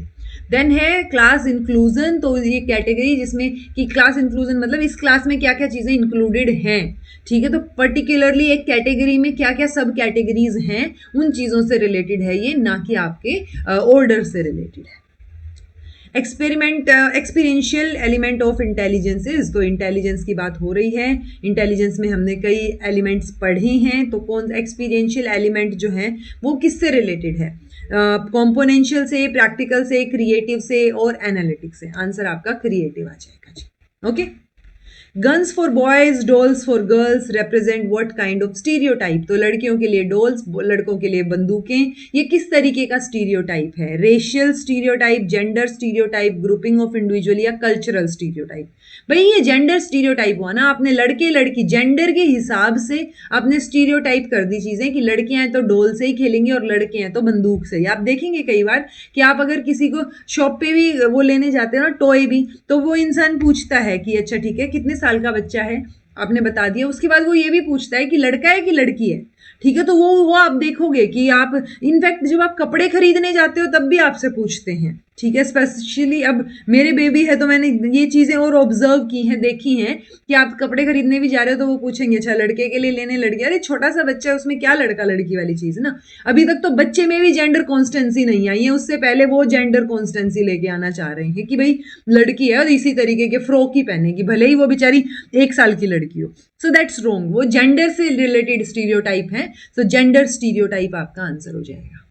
Speaker 1: देन है क्लास इंक्लूजन, तो ये कैटेगरी जिसमें कि क्लास इंक्लूजन मतलब इस क्लास में क्या क्या चीजें इंक्लूडेड हैं। ठीक है, तो पर्टिकुलरली एक कैटेगरी में क्या क्या सब कैटेगरीज हैं उन चीजों से रिलेटेड है ये, ना कि आपके ऑर्डर से रिलेटेड है। एक्सपीरियंशियल एलिमेंट ऑफ इंटेलिजेंसेस, तो इंटेलिजेंस की बात हो रही है, इंटेलिजेंस में हमने कई एलिमेंट्स पढ़े हैं, तो कौन एक्सपीरियंशियल एलिमेंट जो है वो किससे रिलेटेड है, कॉम्पोनेंशियल से, प्रैक्टिकल से, क्रिएटिव से और एनालिटिक से। आंसर आपका क्रिएटिव आ जाएगा जी। Okay, guns for boys, dolls for girls represent what kind of stereotype, तो लड़कियों के लिए डॉल्स, लड़कों के लिए बंदूकें, ये किस तरीके का स्टीरियोटाइप है, racial stereotype, gender stereotype, grouping of individual या कल्चरल स्टीरियोटाइप। भाई ये जेंडर स्टीरियोटाइप हुआ ना, आपने लड़के लड़की जेंडर के हिसाब से आपने स्टीरियोटाइप कर दी चीजें कि लड़कियां हैं तो डोल से ही खेलेंगी और लड़के हैं तो बंदूक से ही। आप देखेंगे कई बार कि आप अगर किसी को शॉप पे भी वो लेने जाते हो ना टॉय भी, तो वो इंसान पूछता है कि अच्छा ठीक है कितने साल का बच्चा है, आपने बता दिया, उसके बाद वो ये भी पूछता है कि लड़का है कि लड़की है। ठीक है, तो वो आप देखोगे कि आप इनफैक्ट जब आप कपड़े खरीदने जाते हो तब भी आपसे पूछते हैं। ठीक है, स्पेशली अब मेरे बेबी है तो मैंने ये चीजें और ऑब्जर्व की हैं, देखी हैं कि आप कपड़े खरीदने भी जा रहे हो तो वो पूछेंगे अच्छा लड़के के लिए लेने, लड़की, अरे छोटा सा बच्चा है उसमें क्या लड़का लड़की वाली चीज है ना। अभी तक तो बच्चे में भी जेंडर कॉन्स्टेंसी नहीं आई है, उससे पहले वो जेंडर कॉन्स्टेंसी लेके आना चाह रहे हैं कि भाई लड़की है और इसी तरीके के फ्रॉक ही पहनेगी, भले ही वो बेचारी 1 साल की लड़की हो। सो दैट्स रॉन्ग, वो जेंडर से रिलेटेड स्टीरियोटाइप है, सो जेंडर स्टीरियोटाइप आपका आंसर हो जाएगा।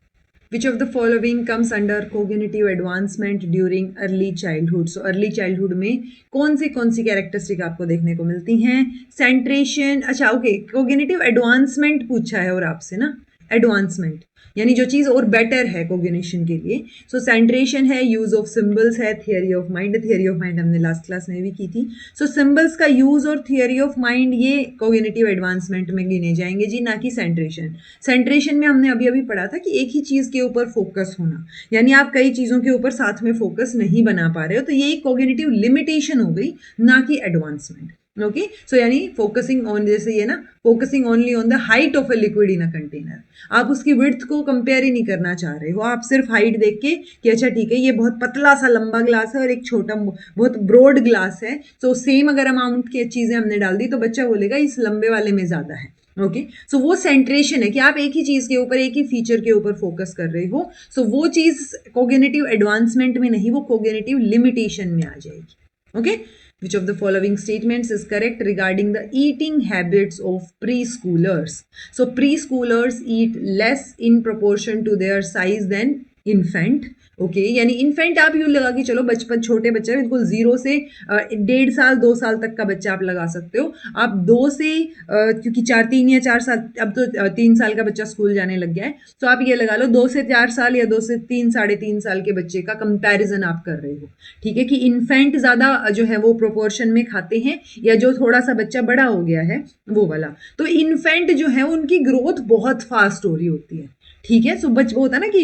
Speaker 1: Which of the following comes under cognitive advancement during early childhood? So early childhood में कौन सी कैरेक्टरिस्टिक आपको देखने को मिलती हैं? सेंट्रेशन, अच्छा ओके, कॉग्निटिव एडवांसमेंट पूछा है और आपसे ना, एडवांसमेंट यानी जो चीज और बेटर है कॉग्निशन के लिए। सो सेंट्रेशन है, यूज ऑफ सिंबल्स है, theory of mind, theory of mind हमने लास्ट क्लास में भी की थी। सो सिंबल्स का यूज और थियरी ऑफ माइंड ये कॉग्निटिव एडवांसमेंट में गिने जाएंगे जी, ना कि सेंट्रेशन। सेंट्रेशन में हमने अभी अभी पढ़ा था कि एक ही चीज के ऊपर फोकस होना, यानी आप कई चीजों के ऊपर साथ में फोकस नहीं बना पा रहे हो, तो ये एक कॉग्निटिव लिमिटेशन हो गई, ना कि एडवांसमेंट। ओके, सो यानी फोकसिंग ऑन, जैसे ये ना focusing only on the height of a liquid in a container, आप उसकी विड्थ को कंपेयर ही नहीं करना चाह रहे हो, आप सिर्फ हाइट देख के कि अच्छा ठीक है ये बहुत पतला सा लंबा ग्लास है और एक छोटा बहुत ब्रॉड ग्लास है, तो सेम अगर अमाउंट की चीजें हमने डाल दी तो बच्चा बोलेगा इस लंबे वाले में ज्यादा है। ओके, सो वो सेंट्रेशन है कि आप एक ही चीज के ऊपर, एक ही फीचर के ऊपर फोकस कर रहे हो, सो वो चीज कॉग्निटिव एडवांसमेंट में नहीं, वो कॉग्निटिव लिमिटेशन में आ जाएगी। Okay, which of the following statements is correct regarding the eating habits of preschoolers? So preschoolers eat less in proportion to their size than infant. Okay, यानी इन्फेंट आप यूँ लगा कि चलो बचपन छोटे बच्चे बिल्कुल 0 से 1.5 साल 2 साल तक का बच्चा आप लगा सकते हो। आप 2 से क्योंकि 3 या 4 साल, अब तो 3 साल का बच्चा स्कूल जाने लग गया है, तो आप ये लगा लो 2 से 4 साल या 2 से 3 3.5 साल के बच्चे का कंपैरिजन आप कर रहे हो। ठीक है, कि इन्फेंट ज्यादा जो है वो प्रोपोर्शन में खाते हैं या जो थोड़ा सा बच्चा बड़ा हो गया है वो वाला। तो इन्फेंट जो है उनकी ग्रोथ बहुत फास्ट हो रही होती है। ठीक है, सो वो होता है ना कि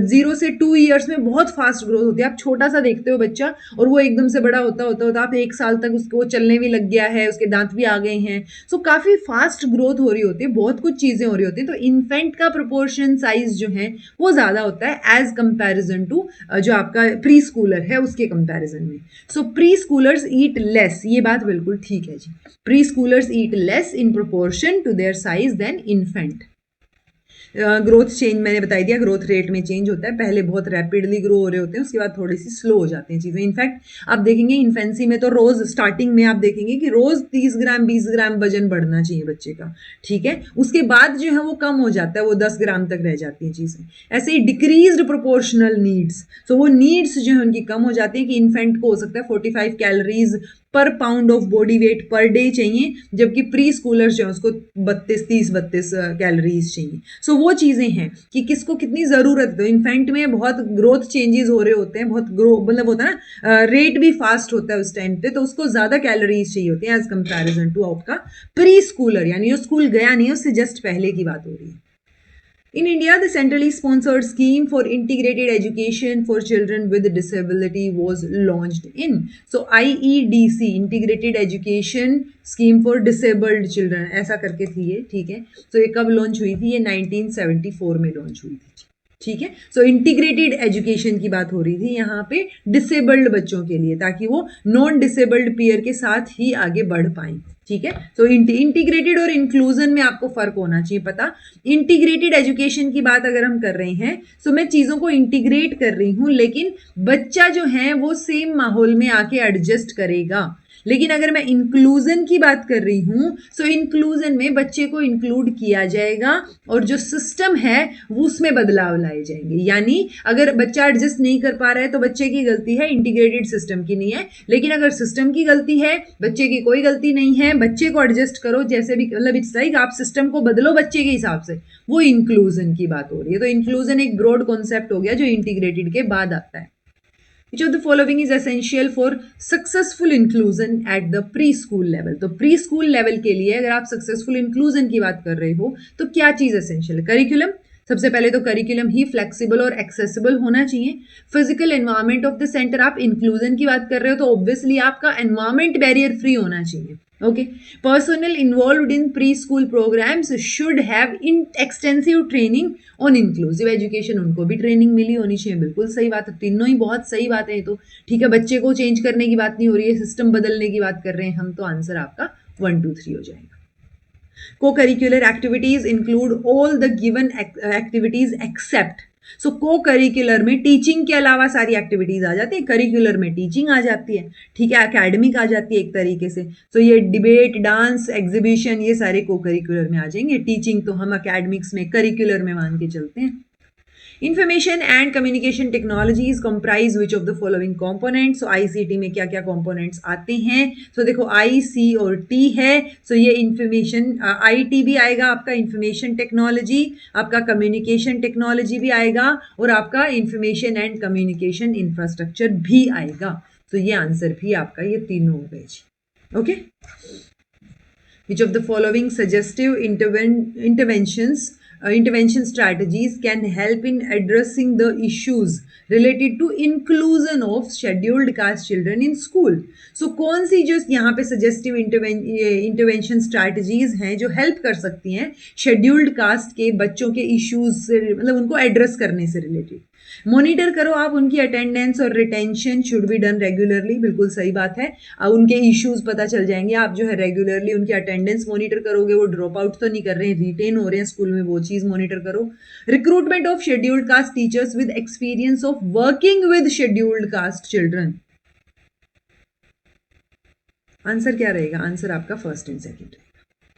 Speaker 1: 0 से 2 ईयर्स में बहुत फास्ट ग्रोथ होती है। आप छोटा सा देखते हो बच्चा और वो एकदम से बड़ा होता होता होता आप 1 साल तक उसको चलने भी लग गया है, उसके दांत भी आ गए हैं, सो काफी फास्ट ग्रोथ हो रही होती है, बहुत कुछ चीजें हो रही होती है। तो इन्फेंट का प्रोपोर्शन साइज जो है वो ज्यादा होता है एज कंपेरिजन टू जो आपका प्री स्कूलर है उसके कंपेरिजन में। So preschoolers eat less, ये बात बिल्कुल ठीक है जी, preschoolers eat less in proportion to their size than infant. Growth change मैंने बता दिया, ग्रोथ रेट में चेंज होता है, पहले बहुत रैपिडली ग्रो हो रहे होते हैं, उसके बाद थोड़ी सी स्लो हो जाती हैं चीज़ें। इनफैक्ट आप देखेंगे इन्फेंसी में तो रोज स्टार्टिंग में आप देखेंगे कि रोज 30 ग्राम 20 ग्राम वजन बढ़ना चाहिए बच्चे का। ठीक है, उसके बाद जो है वो कम हो जाता है, वो 10 ग्राम तक रह जाती हैं चीज़ें। ऐसे ही डिक्रीज्ड प्रोपोर्शनल नीड्स, सो वो नीड्स जो है उनकी कम हो जाती है कि इन्फेंट को हो सकता है 45 कैलोरीज पर pound of body weight per day चाहिए, जबकि प्री स्कूलर्स जो है उसको 32 कैलोरीज चाहिए। सो वो चीज़ें हैं कि किसको कितनी ज़रूरत है। तो इन्फेंट में बहुत ग्रोथ चेंजेस हो रहे होते हैं, बहुत ग्रो मतलब होता है ना, रेट भी फास्ट होता है उस टाइम पे, तो उसको ज़्यादा कैलोरीज चाहिए होती है एज कंपेरिजन टू आपका प्री स्कूलर, यानी जो स्कूल गया नहीं है उससे जस्ट पहले की बात हो रही है। In India, the centrally sponsored scheme for integrated education for children with disability was launched in. So IEDC, Integrated Education Scheme for Disabled Children, ऐसा करके थी ये, ठीक है। तो ये कब लॉन्च हुई थी? ये 1974 में लॉन्च हुई थी, ठीक है। सो इंटीग्रेटेड एजुकेशन की बात हो रही थी यहाँ पे डिसेबल्ड बच्चों के लिए, ताकि वो नॉन डिसेबल्ड पीयर के साथ ही आगे बढ़ पाएं, ठीक है। सो इंटीग्रेटेड और इंक्लूजन में आपको फर्क होना चाहिए पता। इंटीग्रेटेड एजुकेशन की बात अगर हम कर रहे हैं, सो मैं चीज़ों को इंटीग्रेट कर रही हूँ, लेकिन बच्चा जो है वो सेम माहौल में आके एडजस्ट करेगा। लेकिन अगर मैं इंक्लूजन की बात कर रही हूँ, सो इंक्लूजन में बच्चे को इंक्लूड किया जाएगा और जो सिस्टम है वो उसमें बदलाव लाए जाएंगे। यानी अगर बच्चा एडजस्ट नहीं कर पा रहा है तो बच्चे की गलती है, इंटीग्रेटेड सिस्टम की नहीं है। लेकिन अगर सिस्टम की गलती है, बच्चे की कोई गलती नहीं है, बच्चे को एडजस्ट करो जैसे भी, मतलब इट्स लाइक आप सिस्टम को बदलो बच्चे के हिसाब से, वो इंक्लूजन की बात हो रही है। तो इंक्लूजन एक ब्रॉड कॉन्सेप्ट हो गया जो इंटीग्रेटेड के बाद आता है। Which of the following is essential for successful inclusion at the preschool level? तो preschool level के लिए अगर आप successful inclusion की बात कर रहे हो तो क्या चीज़ essential है? करिकुलम, सबसे पहले तो करिकुलम ही फ्लेक्सिबल और एक्सेसिबल होना चाहिए। Physical environment of the centre, आप इंक्लूजन की बात कर रहे हो तो ऑब्वियसली आपका एनवायरनमेंट बैरियर फ्री होना चाहिए। Okay, personnel involved in pre school programmes should have extensive training on inclusive education, उनको भी ट्रेनिंग मिली होनी चाहिए। बिल्कुल सही बात है, तीनों ही बहुत सही बात है। तो ठीक है, बच्चे को चेंज करने की बात नहीं हो रही है, सिस्टम बदलने की बात कर रहे हैं हम, तो आंसर आपका 1 2 3 हो जाएगा। Co-curricular activities include all the given activities except, सो को करिकुलर में टीचिंग के अलावा सारी एक्टिविटीज आ जाती है। करिकुलर में टीचिंग आ जाती है, ठीक है, एकेडमिक आ जाती है एक तरीके से। सो ये डिबेट, डांस, एग्जीबिशन, ये सारे को करिकुलर में आ जाएंगे। टीचिंग तो हम एकेडमिक्स में, करिकुलर में मान के चलते हैं। Information and communication technologies comprise which of the following components. So ICT में क्या क्या कंपोनेंट्स आते हैं? सो देखो आई, सी और टी है। सो ये इंफॉर्मेशन, आईटी भी आएगा आपका, इंफॉर्मेशन टेक्नोलॉजी, आपका कम्युनिकेशन टेक्नोलॉजी भी आएगा, और आपका इंफॉर्मेशन एंड कम्युनिकेशन इंफ्रास्ट्रक्चर भी आएगा। तो ये आंसर भी आपका ये तीनों हो गए जी। Okay, which of the following suggestive intervention strategies can help in addressing the issues related to inclusion of scheduled caste children in school. So कौन सी जो यहाँ पे suggestive intervention strategies हैं जो help कर सकती हैं scheduled caste के बच्चों के issues से, मतलब उनको address करने से related। मॉनिटर करो आप उनकी अटेंडेंस और retention should be done regularly, बिल्कुल सही बात है। उनके इश्यूज पता चल जाएंगे, आप जो है रेगुलरली उनकी अटेंडेंस मॉनिटर करोगे, वो ड्रॉप आउट तो नहीं कर रहे हैं, रिटेन हो रहे हैं स्कूल में, वो चीज मॉनिटर करो। Recruitment of scheduled caste teachers with experience of working with scheduled caste children. Answer क्या रहेगा? आंसर आपका फर्स्ट एंड सेकेंड,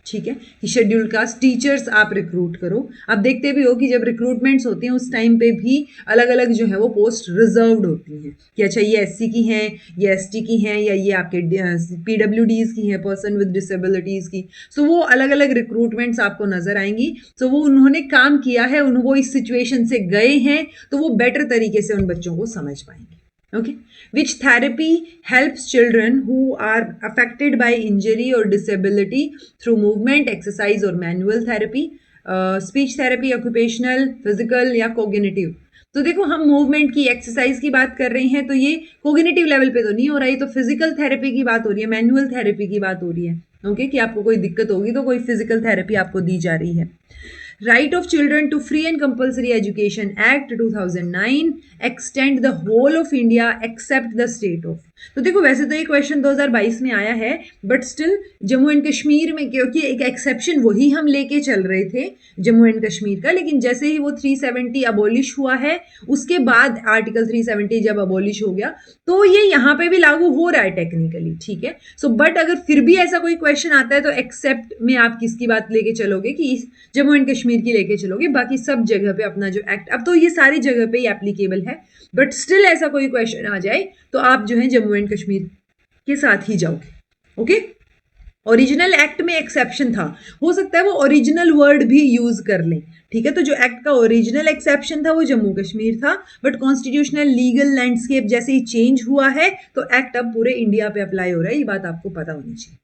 Speaker 1: ठीक है, कि शेड्यूल्ड कास्ट टीचर्स आप रिक्रूट करो। अब देखते भी हो कि जब रिक्रूटमेंट्स होती हैं उस टाइम पे भी अलग अलग जो है वो पोस्ट रिजर्व्ड होती हैं कि अच्छा ये एससी की हैं, ये एसटी की हैं, या ये आपके पीडब्ल्यूडीज की हैं, पर्सन विद डिसेबिलिटीज की। सो वो अलग अलग रिक्रूटमेंट्स आपको नजर आएंगी। सो वो उन्होंने काम किया है, वो इस सिचुएशन से गए हैं, तो वो बेटर तरीके से उन बच्चों को समझ पाएंगे। Okay, which therapy helps children who are affected by injury or disability through movement, exercise or manual therapy? Speech therapy, occupational, physical या cognitive? तो देखो हम मूवमेंट की, एक्सरसाइज की बात कर रहे हैं, तो ये कोग्निटिव लेवल पे तो नहीं हो रहा है, तो फिजिकल थेरेपी की बात हो रही है, मैनुअल थेरेपी की बात हो रही है। ओके, कि आपको कोई दिक्कत होगी तो कोई फिजिकल थेरेपी आपको दी जा रही है। Right of Children to Free and Compulsory Education Act 2009 extend the whole of India except the state of। तो देखो वैसे तो ये क्वेश्चन 2022 में आया है, but still Jammu and Kashmir में, क्योंकि एक एक्सेप्शन वही हम लेके चल रहे थे जम्मू एंड कश्मीर का, लेकिन जैसे ही वो 370 अबोलिश हुआ है, उसके बाद आर्टिकल 370 जब अबोलिश हो गया, तो ये यहाँ पे भी लागू हो रहा है टेक्निकली, ठीक है। सो बट अगर फिर भी ऐसा कोई क्वेश्चन आता है तो एक्सेप्ट में आप किसकी बात लेके चलोगे? कि जम्मू एंड कश्मीर की लेके चलोगे, बाकी सब जगह पे अपना जो एक्ट, अब तो ये सारी जगह पे ही एप्लीकेबल है, बट स्टिल ऐसा कोई क्वेश्चन आ जाए तो आप जो है जम्मू एंड कश्मीर के साथ ही जाओगे। ओके, ओरिजिनल एक्ट में एक्सेप्शन था, हो सकता है वो ओरिजिनल वर्ड भी यूज कर लें, ठीक है। तो जो एक्ट का ओरिजिनल एक्सेप्शन था वो जम्मू कश्मीर था, बट कॉन्स्टिट्यूशनल लीगल लैंडस्केप जैसे ही चेंज हुआ है तो एक्ट अब पूरे इंडिया पे अप्लाई हो रहा है, ये बात आपको पता होनी चाहिए।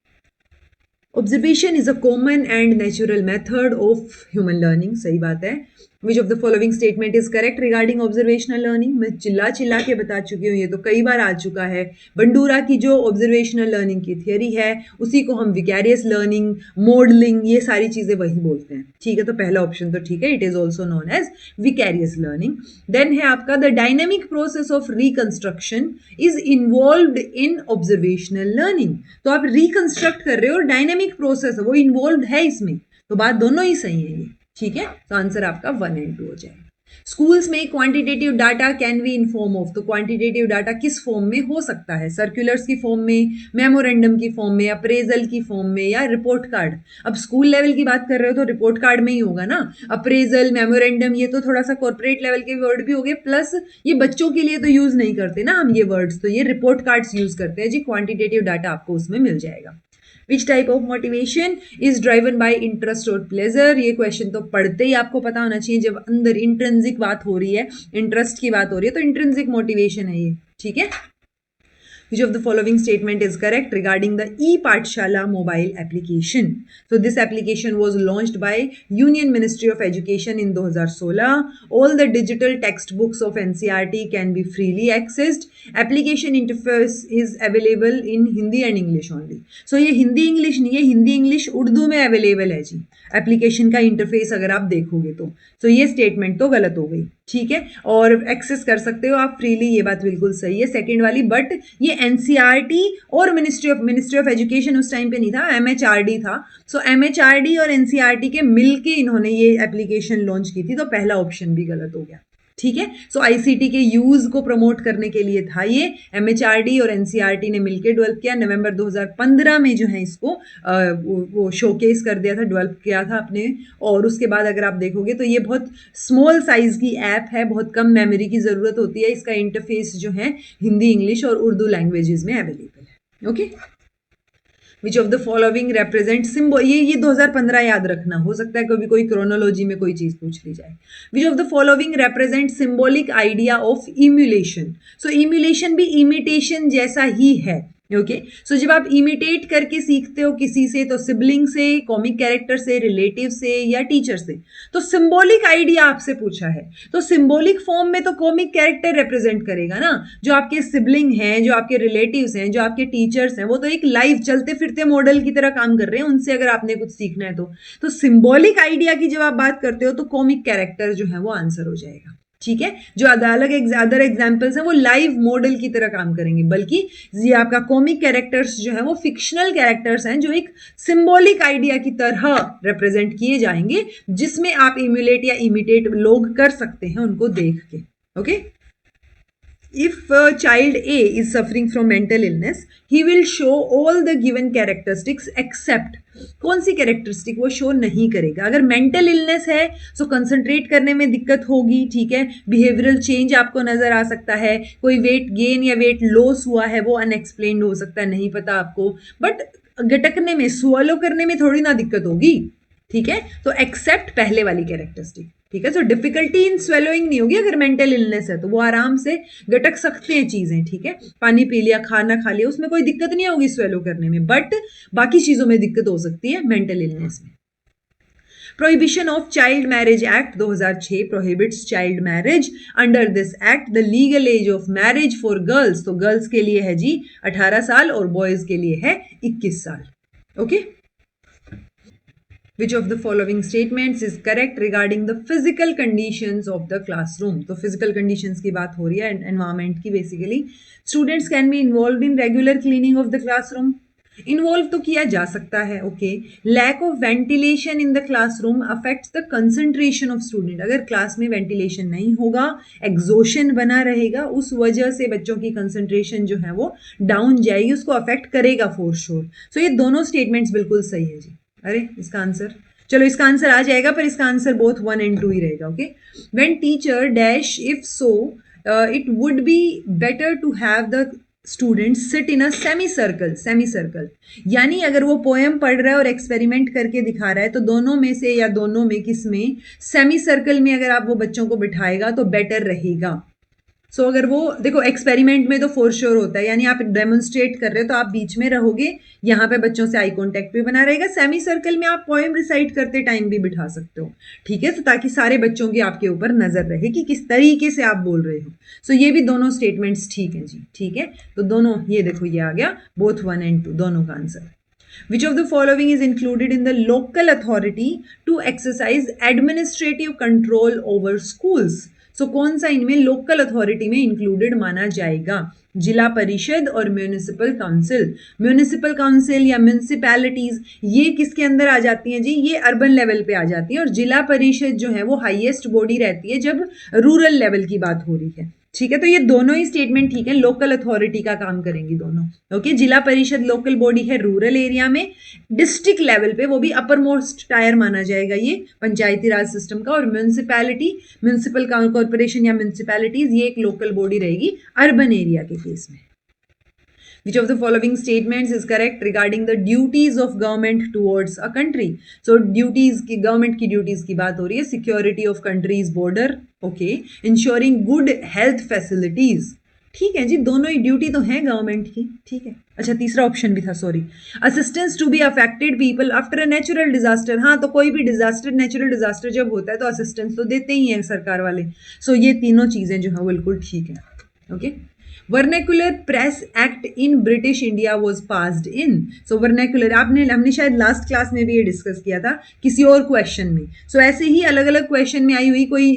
Speaker 1: Observation is a common and natural method of human learning, सही बात है। Which of the following statement is correct regarding observational learning, मैं चिल्ला चिल्ला के बता चुकी हूँ, ये तो कई बार आ चुका है। बंडूरा की जो ऑब्जर्वेशनल लर्निंग की थियरी है उसी को हम विकैरियस लर्निंग, मॉडलिंग, ये सारी चीजें वही बोलते हैं, ठीक है। तो पहला ऑप्शन तो ठीक है, it is also known as vicarious learning. Then है आपका the dynamic process of reconstruction is involved in observational learning, तो आप रिकंस्ट्रक्ट कर रहे हो और डायनेमिक प्रोसेस है वो इन्वॉल्व है इसमें, तो बात दोनों ही सही है ये, ठीक है। तो आंसर आपका 1 एंड 2 हो जाएगा। स्कूल्स में quantitative data can be in form of, तो क्वांटिटेटिव डाटा किस फॉर्म में हो सकता है? सर्कुलर्स की फॉर्म में, मेमोरेंडम की फॉर्म में, अप्रेजल की फॉर्म में, या रिपोर्ट कार्ड। अब स्कूल लेवल की बात कर रहे हो तो रिपोर्ट कार्ड में ही होगा ना। अप्रेजल, मेमोरेंडम, ये तो थोड़ा सा कॉर्पोरेट लेवल के वर्ड भी हो गए, प्लस ये बच्चों के लिए तो यूज नहीं करते ना हम ये वर्ड्स, तो ये रिपोर्ट कार्ड्स यूज करते हैं जी। क्वांटिटेटिव डाटा आपको उसमें मिल जाएगा। Which type of motivation is driven by interest or pleasure? ये क्वेश्चन तो पढ़ते ही आपको पता होना चाहिए, जब अंदर इंट्रिंसिक बात हो रही है, इंटरेस्ट की बात हो रही है, तो इंट्रिंसिक मोटिवेशन है ये, ठीक है। Which of the following statement is correct regarding the e-Pathshala mobile application? So this application was launched by Union Ministry of Education in 2016. All the digital textbooks of NCERT can be freely accessed. Application interface is available in Hindi and English only. So ये Hindi English नहीं है, Hindi English Urdu में available है जी application का interface, अगर आप देखोगे तो ये स्टेटमेंट तो गलत हो गई, ठीक है। और एक्सेस कर सकते हो आप फ्रीली, ये बात बिल्कुल सही है सेकंड वाली, बट ये एनसीईआरटी और मिनिस्ट्री ऑफ एजुकेशन उस टाइम पे नहीं था, एमएचआरडी था। सो एमएचआरडी और एनसीईआरटी के मिलके इन्होंने ये एप्लीकेशन लॉन्च की थी, तो पहला ऑप्शन भी गलत हो गया, ठीक है। सो आईसीटी के यूज को प्रमोट करने के लिए था ये, एमएचआरडी और एनसीईआरटी ने मिलकर डेवलप किया। नवंबर 2015 में जो है इसको वो शोकेस कर दिया था, डेवलप किया था अपने। और उसके बाद अगर आप देखोगे तो ये बहुत स्मॉल साइज की ऐप है, बहुत कम मेमोरी की जरूरत होती है, इसका इंटरफेस जो है हिंदी, इंग्लिश और उर्दू लैंग्वेजेस में अवेलेबल है। Okay, which of the following represent symbol, ये 2015 याद रखना, हो सकता है कभी कोई क्रोनोलॉजी में कोई चीज पूछ ली जाए। विच of the following represent symbolic idea of emulation? So emulation भी इमिटेशन जैसा ही है, ओके। सो जब आप इमिटेट करके सीखते हो किसी से, तो सिबलिंग से, कॉमिक कैरेक्टर से, रिलेटिव से या टीचर से, तो सिंबॉलिक आइडिया आपसे पूछा है, तो सिंबॉलिक फॉर्म में तो कॉमिक कैरेक्टर रिप्रेजेंट करेगा ना। जो आपके सिबलिंग हैं, जो आपके रिलेटिव्स हैं, जो आपके टीचर्स हैं, वो तो एक लाइव चलते फिरते मॉडल की तरह काम कर रहे हैं, उनसे अगर आपने कुछ सीखना है तो सिंबॉलिक आइडिया की जब आप बात करते हो तो कॉमिक कैरेक्टर जो है वो आंसर हो जाएगा, ठीक है। जो अदर एग्जाम्पल्स हैं वो लाइव मॉडल की तरह काम करेंगे, बल्कि ये आपका कॉमिक कैरेक्टर्स जो है वो फिक्शनल कैरेक्टर्स हैं, जो एक सिंबॉलिक आइडिया की तरह रिप्रेजेंट किए जाएंगे, जिसमें आप इम्यूलेट या इमिटेट लोग कर सकते हैं उनको देख के, okay. If child A is suffering from mental illness, he will show all the given characteristics except, कौन सी कैरेक्टरिस्टिक वो शो नहीं करेगा? अगर मेंटल इलनेस है तो कंसंट्रेट करने में दिक्कत होगी, ठीक है। बिहेवियरल चेंज आपको नजर आ सकता है, कोई वेट गेन या वेट लॉस हुआ है वो अनएक्सप्लेन्ड हो सकता है, नहीं पता आपको, बट गटकने में, स्वॉलो करने में थोड़ी ना दिक्कत होगी, ठीक है। तो एक्सेप्ट पहले वाली कैरेक्टरिस्टिक, ठीक है। तो डिफिकल्टी इन स्वेलोइंग नहीं होगी, अगर मेंटल इलनेस है तो वो आराम से गटक सकते हैं चीजें, ठीक है। पानी पी लिया, खाना खा लिया, उसमें कोई दिक्कत नहीं होगी स्वेलो करने में, बट बाकी चीजों में दिक्कत हो सकती है मेंटल इलनेस में। Prohibition of child marriage act 2006 prohibits child marriage. Under this act the legal age of marriage for girls, तो गर्ल्स के लिए है जी 18 साल और बॉयज के लिए है 21 साल, okay. Which of the following statements is correct regarding the physical conditions of the classroom? तो physical conditions की बात हो रही है, environment की basically. Students can be involved in regular cleaning of the classroom. Involve तो किया जा सकता है, okay. Lack of ventilation in the classroom affects the concentration of student, अगर क्लास में वेंटिलेशन नहीं होगा, एग्जॉशन बना रहेगा, उस वजह से बच्चों की कंसंट्रेशन जो है वो डाउन जाएगी, उसको अफेक्ट करेगा फॉर श्योर। सो ये दोनों स्टेटमेंट्स बिल्कुल सही है जी। अरे इसका आंसर, चलो इसका आंसर आ जाएगा, पर इसका आंसर बोथ 1 and 2 ही रहेगा, okay. When teacher dash if so it would be better to have the students sit in a semi circle, यानी अगर वो पोएम पढ़ रहा है और एक्सपेरिमेंट करके दिखा रहा है तो दोनों में से या दोनों में किस में सेमी सर्कल में अगर आप वो बच्चों को बिठाएगा तो बेटर रहेगा। सो अगर वो देखो एक्सपेरिमेंट में तो फॉर श्योर होता है, यानी आप डेमोन्स्ट्रेट कर रहे हो तो आप बीच में रहोगे, यहाँ पे बच्चों से आई कांटेक्ट भी बना रहेगा। सेमी सर्कल में आप पोएम रिसाइट करते टाइम भी बिठा सकते हो, ठीक है, तो ताकि सारे बच्चों की आपके ऊपर नजर रहे कि किस तरीके से आप बोल रहे हो। सो ये भी दोनों स्टेटमेंट्स ठीक है जी, ठीक है, तो दोनों ये देखो ये आ गया बोथ 1 and 2 दोनों का answer. Which of the following is included in the local authority to exercise administrative control over schools? So कौन सा इनमें लोकल अथॉरिटी में इंक्लूडेड माना जाएगा? जिला परिषद और म्यूनिसिपल काउंसिल। म्यूनिसिपल काउंसिल या म्यूनिसिपैलिटीज ये किसके अंदर आ जाती हैं जी? ये अर्बन लेवल पे आ जाती हैं, और जिला परिषद जो है वो हाईएस्ट बॉडी रहती है जब रूरल लेवल की बात हो रही है, ठीक है। तो ये दोनों ही स्टेटमेंट ठीक है, लोकल अथॉरिटी का काम करेंगी दोनों, ओके। जिला परिषद लोकल बॉडी है रूरल एरिया में, डिस्ट्रिक्ट लेवल पे वो भी अपर मोस्ट टायर माना जाएगा ये पंचायती राज सिस्टम का, और म्यूनिसिपैलिटी म्यूनिसिपल कॉर्पोरेशन या म्यूनिसिपैलिटीज ये एक लोकल बॉडी रहेगी अर्बन एरिया के केस में। Which of the following statements is correct regarding the duties of government towards a country? So duties की government की duties की बात हो रही है, security of country's border, okay, ensuring good health facilities, ठीक है जी, दोनों ही ड्यूटी तो है गवर्नमेंट की, ठीक है। अच्छा तीसरा ऑप्शन भी था, sorry, assistance to be affected people after a natural disaster. हाँ, तो कोई भी डिजास्टर नेचुरल डिजास्टर जब होता है तो असिस्टेंस तो देते ही हैं सरकार वाले। सो ये तीनों चीजें जो है बिल्कुल ठीक है, okay. Vernacular press act in British India was passed in. So vernacular हमने शायद लास्ट क्लास में भी ये डिस्कस किया था किसी और क्वेश्चन में। सो ऐसे ही अलग अलग क्वेश्चन में आई हुई कोई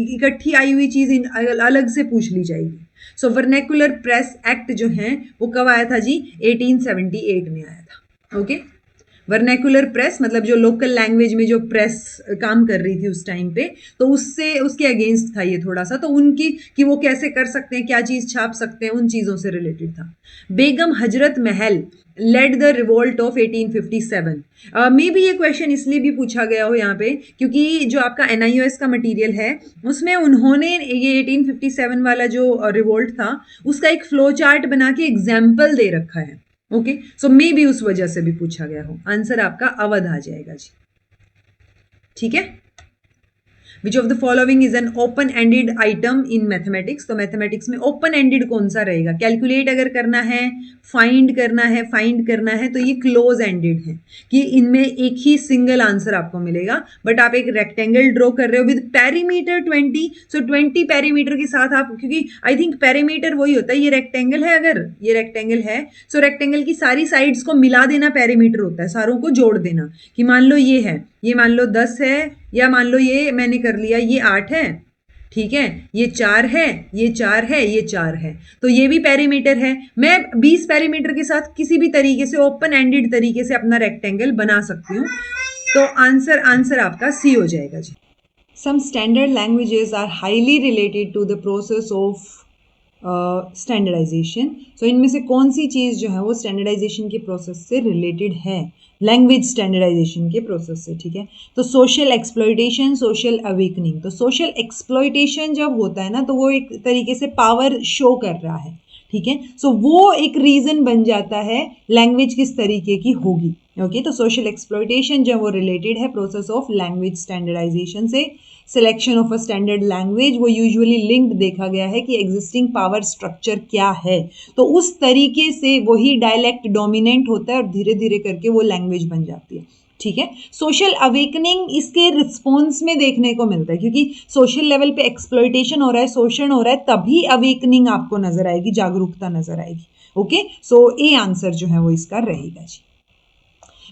Speaker 1: इकट्ठी आई हुई चीज अलग से पूछ ली जाएगी। सो वर्नेकुलर प्रेस एक्ट जो है वो कब आया था जी? 1878 में आया था, ओके। वर्नेकुलर प्रेस मतलब जो लोकल लैंग्वेज में जो प्रेस काम कर रही थी उस टाइम पे, तो उससे उसके अगेंस्ट था ये थोड़ा सा, तो उनकी कि वो कैसे कर सकते हैं, क्या चीज छाप सकते हैं, उन चीजों से रिलेटेड था। Begum Hazrat Mahal led the revolt of 1857। May be ये क्वेश्चन इसलिए भी पूछा गया हो यहाँ पे क्योंकि जो आपका NIOS का मटेरियल है उसमें उन्होंने ये 1857 वाला जो रिवोल्ट था उसका एक फ्लो चार्ट बना के एग्जाम्पल दे रखा है, ओके। सो मे बी उस वजह से भी पूछा गया हो। आंसर आपका अवध आ जाएगा जी, ठीक है। Which of the following is an open ended item in mathematics? तो मैथमेटिक्स में ओपन एंडेड कौन सा रहेगा? कैलकुलेट अगर करना है, फाइंड करना है तो ये क्लोज एंडेड है कि इनमें एक ही सिंगल आंसर आपको मिलेगा। बट आप एक रेक्टेंगल ड्रॉ कर रहे हो विद पेरीमीटर 20, सो 20 पेरीमीटर के साथ आप, क्योंकि आई थिंक पेरीमीटर वही होता है, ये रेक्टेंगल है, अगर ये रेक्टेंगल है सो रेक्टेंगल की सारी साइड्स को मिला देना पेरीमीटर होता है, सारों को जोड़ देना कि मान लो ये है, ये मान लो 10 है, या मान लो ये मैंने कर लिया ये 8 है, ठीक है, ये 4 है, ये 4 है, ये 4 है, तो ये भी पेरीमीटर है। मैं 20 पेरीमीटर के साथ किसी भी तरीके से ओपन एंडेड तरीके से अपना रेक्टेंगल बना सकती हूँ, तो आंसर आपका सी हो जाएगा जी। Some standard languages are highly related to the process of standardization. So इनमें से कौन सी चीज़ जो है वो स्टैंडर्डाइजेशन के प्रोसेस से रिलेटेड है? लैंग्वेज स्टैंडर्डाइजेशन के प्रोसेस से, ठीक है। तो सोशल एक्सप्लॉयटेशन, सोशल अवेकनिंग। तो सोशल एक्सप्लॉयटेशन जब होता है ना तो वो एक तरीके से पावर शो कर रहा है, ठीक है। सो वो एक रीजन बन जाता है लैंग्वेज किस तरीके की होगी, ओके। तो सोशल एक्सप्लॉयटेशन जो वो रिलेटेड है प्रोसेस ऑफ लैंग्वेज स्टैंडर्डाइजेशन से। Selection of a standard language, वो यूजुअली लिंक्ड देखा गया है कि एग्जिस्टिंग पावर स्ट्रक्चर क्या है, तो उस तरीके से वही डायलेक्ट डोमिनेंट होता है और धीरे धीरे करके वो लैंग्वेज बन जाती है, ठीक है। सोशल अवेकनिंग इसके रिस्पॉन्स में देखने को मिलता है क्योंकि सोशल लेवल पे एक्सप्लॉयटेशन हो रहा है, शोषण हो रहा है, तभी अवेकनिंग आपको नजर आएगी, जागरूकता नजर आएगी, ओके। सो ए आंसर जो है वो इसका रहेगा जी।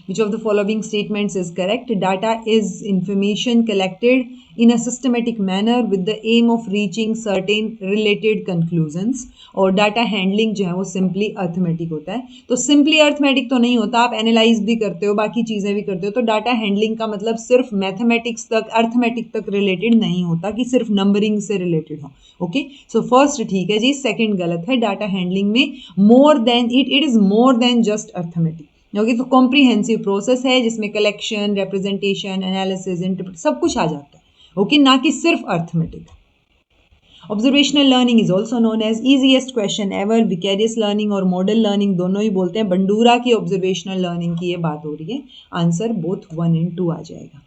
Speaker 1: Which of the following statements is correct? Data is information collected in a systematic manner with the aim of reaching certain related conclusions. और डाटा हैंडलिंग जो है वो सिंपली अर्थमेटिक होता है। तो सिंपली अर्थमेटिक तो नहीं होता, आप एनालाइज भी करते हो, बाकी चीज़ें भी करते हो। तो डाटा हैंडलिंग का मतलब सिर्फ मैथमेटिक्स तक, अर्थमेटिक तक रिलेटेड नहीं होता कि सिर्फ नंबरिंग से रिलेटेड हो, ओके। सो फर्स्ट ठीक है जी, सेकेंड गलत है। डाटा हैंडलिंग में more than it is more than just arithmetic, okay. तो कॉम्प्रीहेंसिव प्रोसेस है जिसमें कलेक्शन, रिप्रेजेंटेशन, एनालिसिस, इंटरप्रेट सब कुछ आ जाता है, ओके, ना कि सिर्फ arithmetic. Observational learning is also known as easiest question ever, vicarious learning और मॉडल लर्निंग दोनों ही बोलते हैं। बंडूरा की ऑब्जर्वेशनल लर्निंग की ये बात हो रही है। आंसर बोथ 1 and 2 आ जाएगा।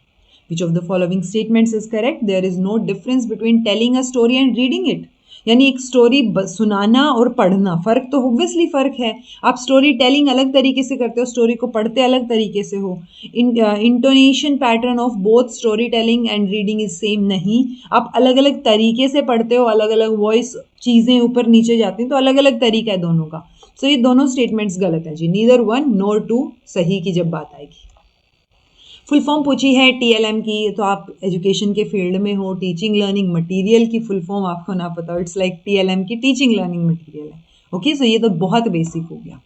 Speaker 1: Which of the following statements is correct? There is no difference between telling a story and reading it. यानी एक स्टोरी सुनाना और पढ़ना, फर्क तो ऑब्वियसली फर्क है। आप स्टोरी टेलिंग अलग तरीके से करते हो, स्टोरी को पढ़ते अलग तरीके से हो। Intonation pattern of both story telling and reading is same नहीं। आप अलग अलग तरीके से पढ़ते हो, अलग अलग वॉइस, चीजें ऊपर नीचे जाती हैं, तो अलग अलग तरीका है दोनों का। सो ये दोनों स्टेटमेंट्स गलत है जी। नीदर 1 nor 2 सही की जब बात आएगी। फुल फॉर्म पूछी है टीएलएम की, तो आप एजुकेशन के फील्ड में हो, टीचिंग लर्निंग मटेरियल की फुल फॉर्म आपको ना पता हो, इट्स लाइक टीएलएम की टीचिंग लर्निंग मटेरियल है। ओके, सो ये तो बहुत बेसिक हो गया।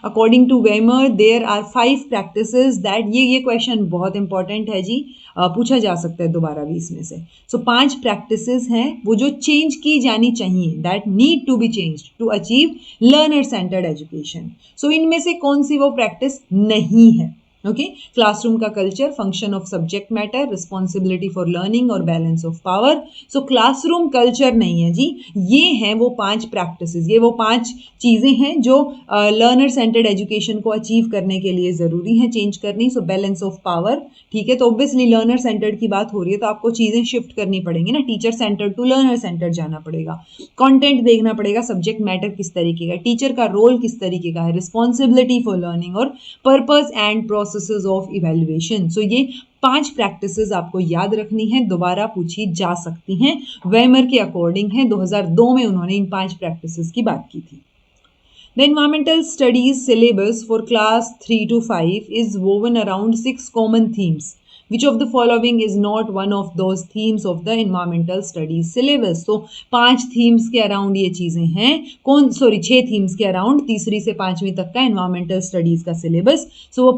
Speaker 1: According to Weimer there are 5 practices that, ये क्वेश्चन बहुत इंपॉर्टेंट है जी, पूछा जा सकता है दोबारा भी इसमें से। सो 5 प्रैक्टिसेस हैं वो जो चेंज की जानी चाहिए, that need to be changed to achieve learner centred education. So इनमें से कौन सी वो प्रैक्टिस नहीं है? ओके, क्लासरूम का culture, function of subject matter, responsibility for learning और balance of power. So classroom culture नहीं है जी, ये हैं वो 5 प्रैक्टिसेस, ये वो 5 चीजें हैं जो लर्नर सेंटर्ड एजुकेशन को अचीव करने के लिए जरूरी है चेंज करनी। सो बैलेंस ऑफ पावर, ठीक है, तो ऑब्वियसली लर्नर सेंटर्ड की बात हो रही है तो आपको चीजें शिफ्ट करनी पड़ेंगी ना, teacher centred to learner centred जाना पड़ेगा। कंटेंट देखना पड़ेगा, सब्जेक्ट मैटर किस तरीके का, टीचर का रोल किस तरीके का है, रिस्पॉन्सिबिलिटी फॉर लर्निंग और purpose and processes of evaluation. So ये 5 प्रैक्टिसेस आपको याद रखनी है, दोबारा पूछी जा सकती हैं। वेमर के अकॉर्डिंग है, 2002 में उन्होंने इन 5 प्रैक्टिसेस की बात की थी। The environmental studies syllabus for class 3 to 5 is woven around 6 common themes. Which of the following is not one of those themes of the environmental studies syllabus? तो 5 themes के अराउंड ये चीजें हैं, 6 themes के अराउंड तीसरी से 5वीं तक का environmental studies का syllabus। सो वो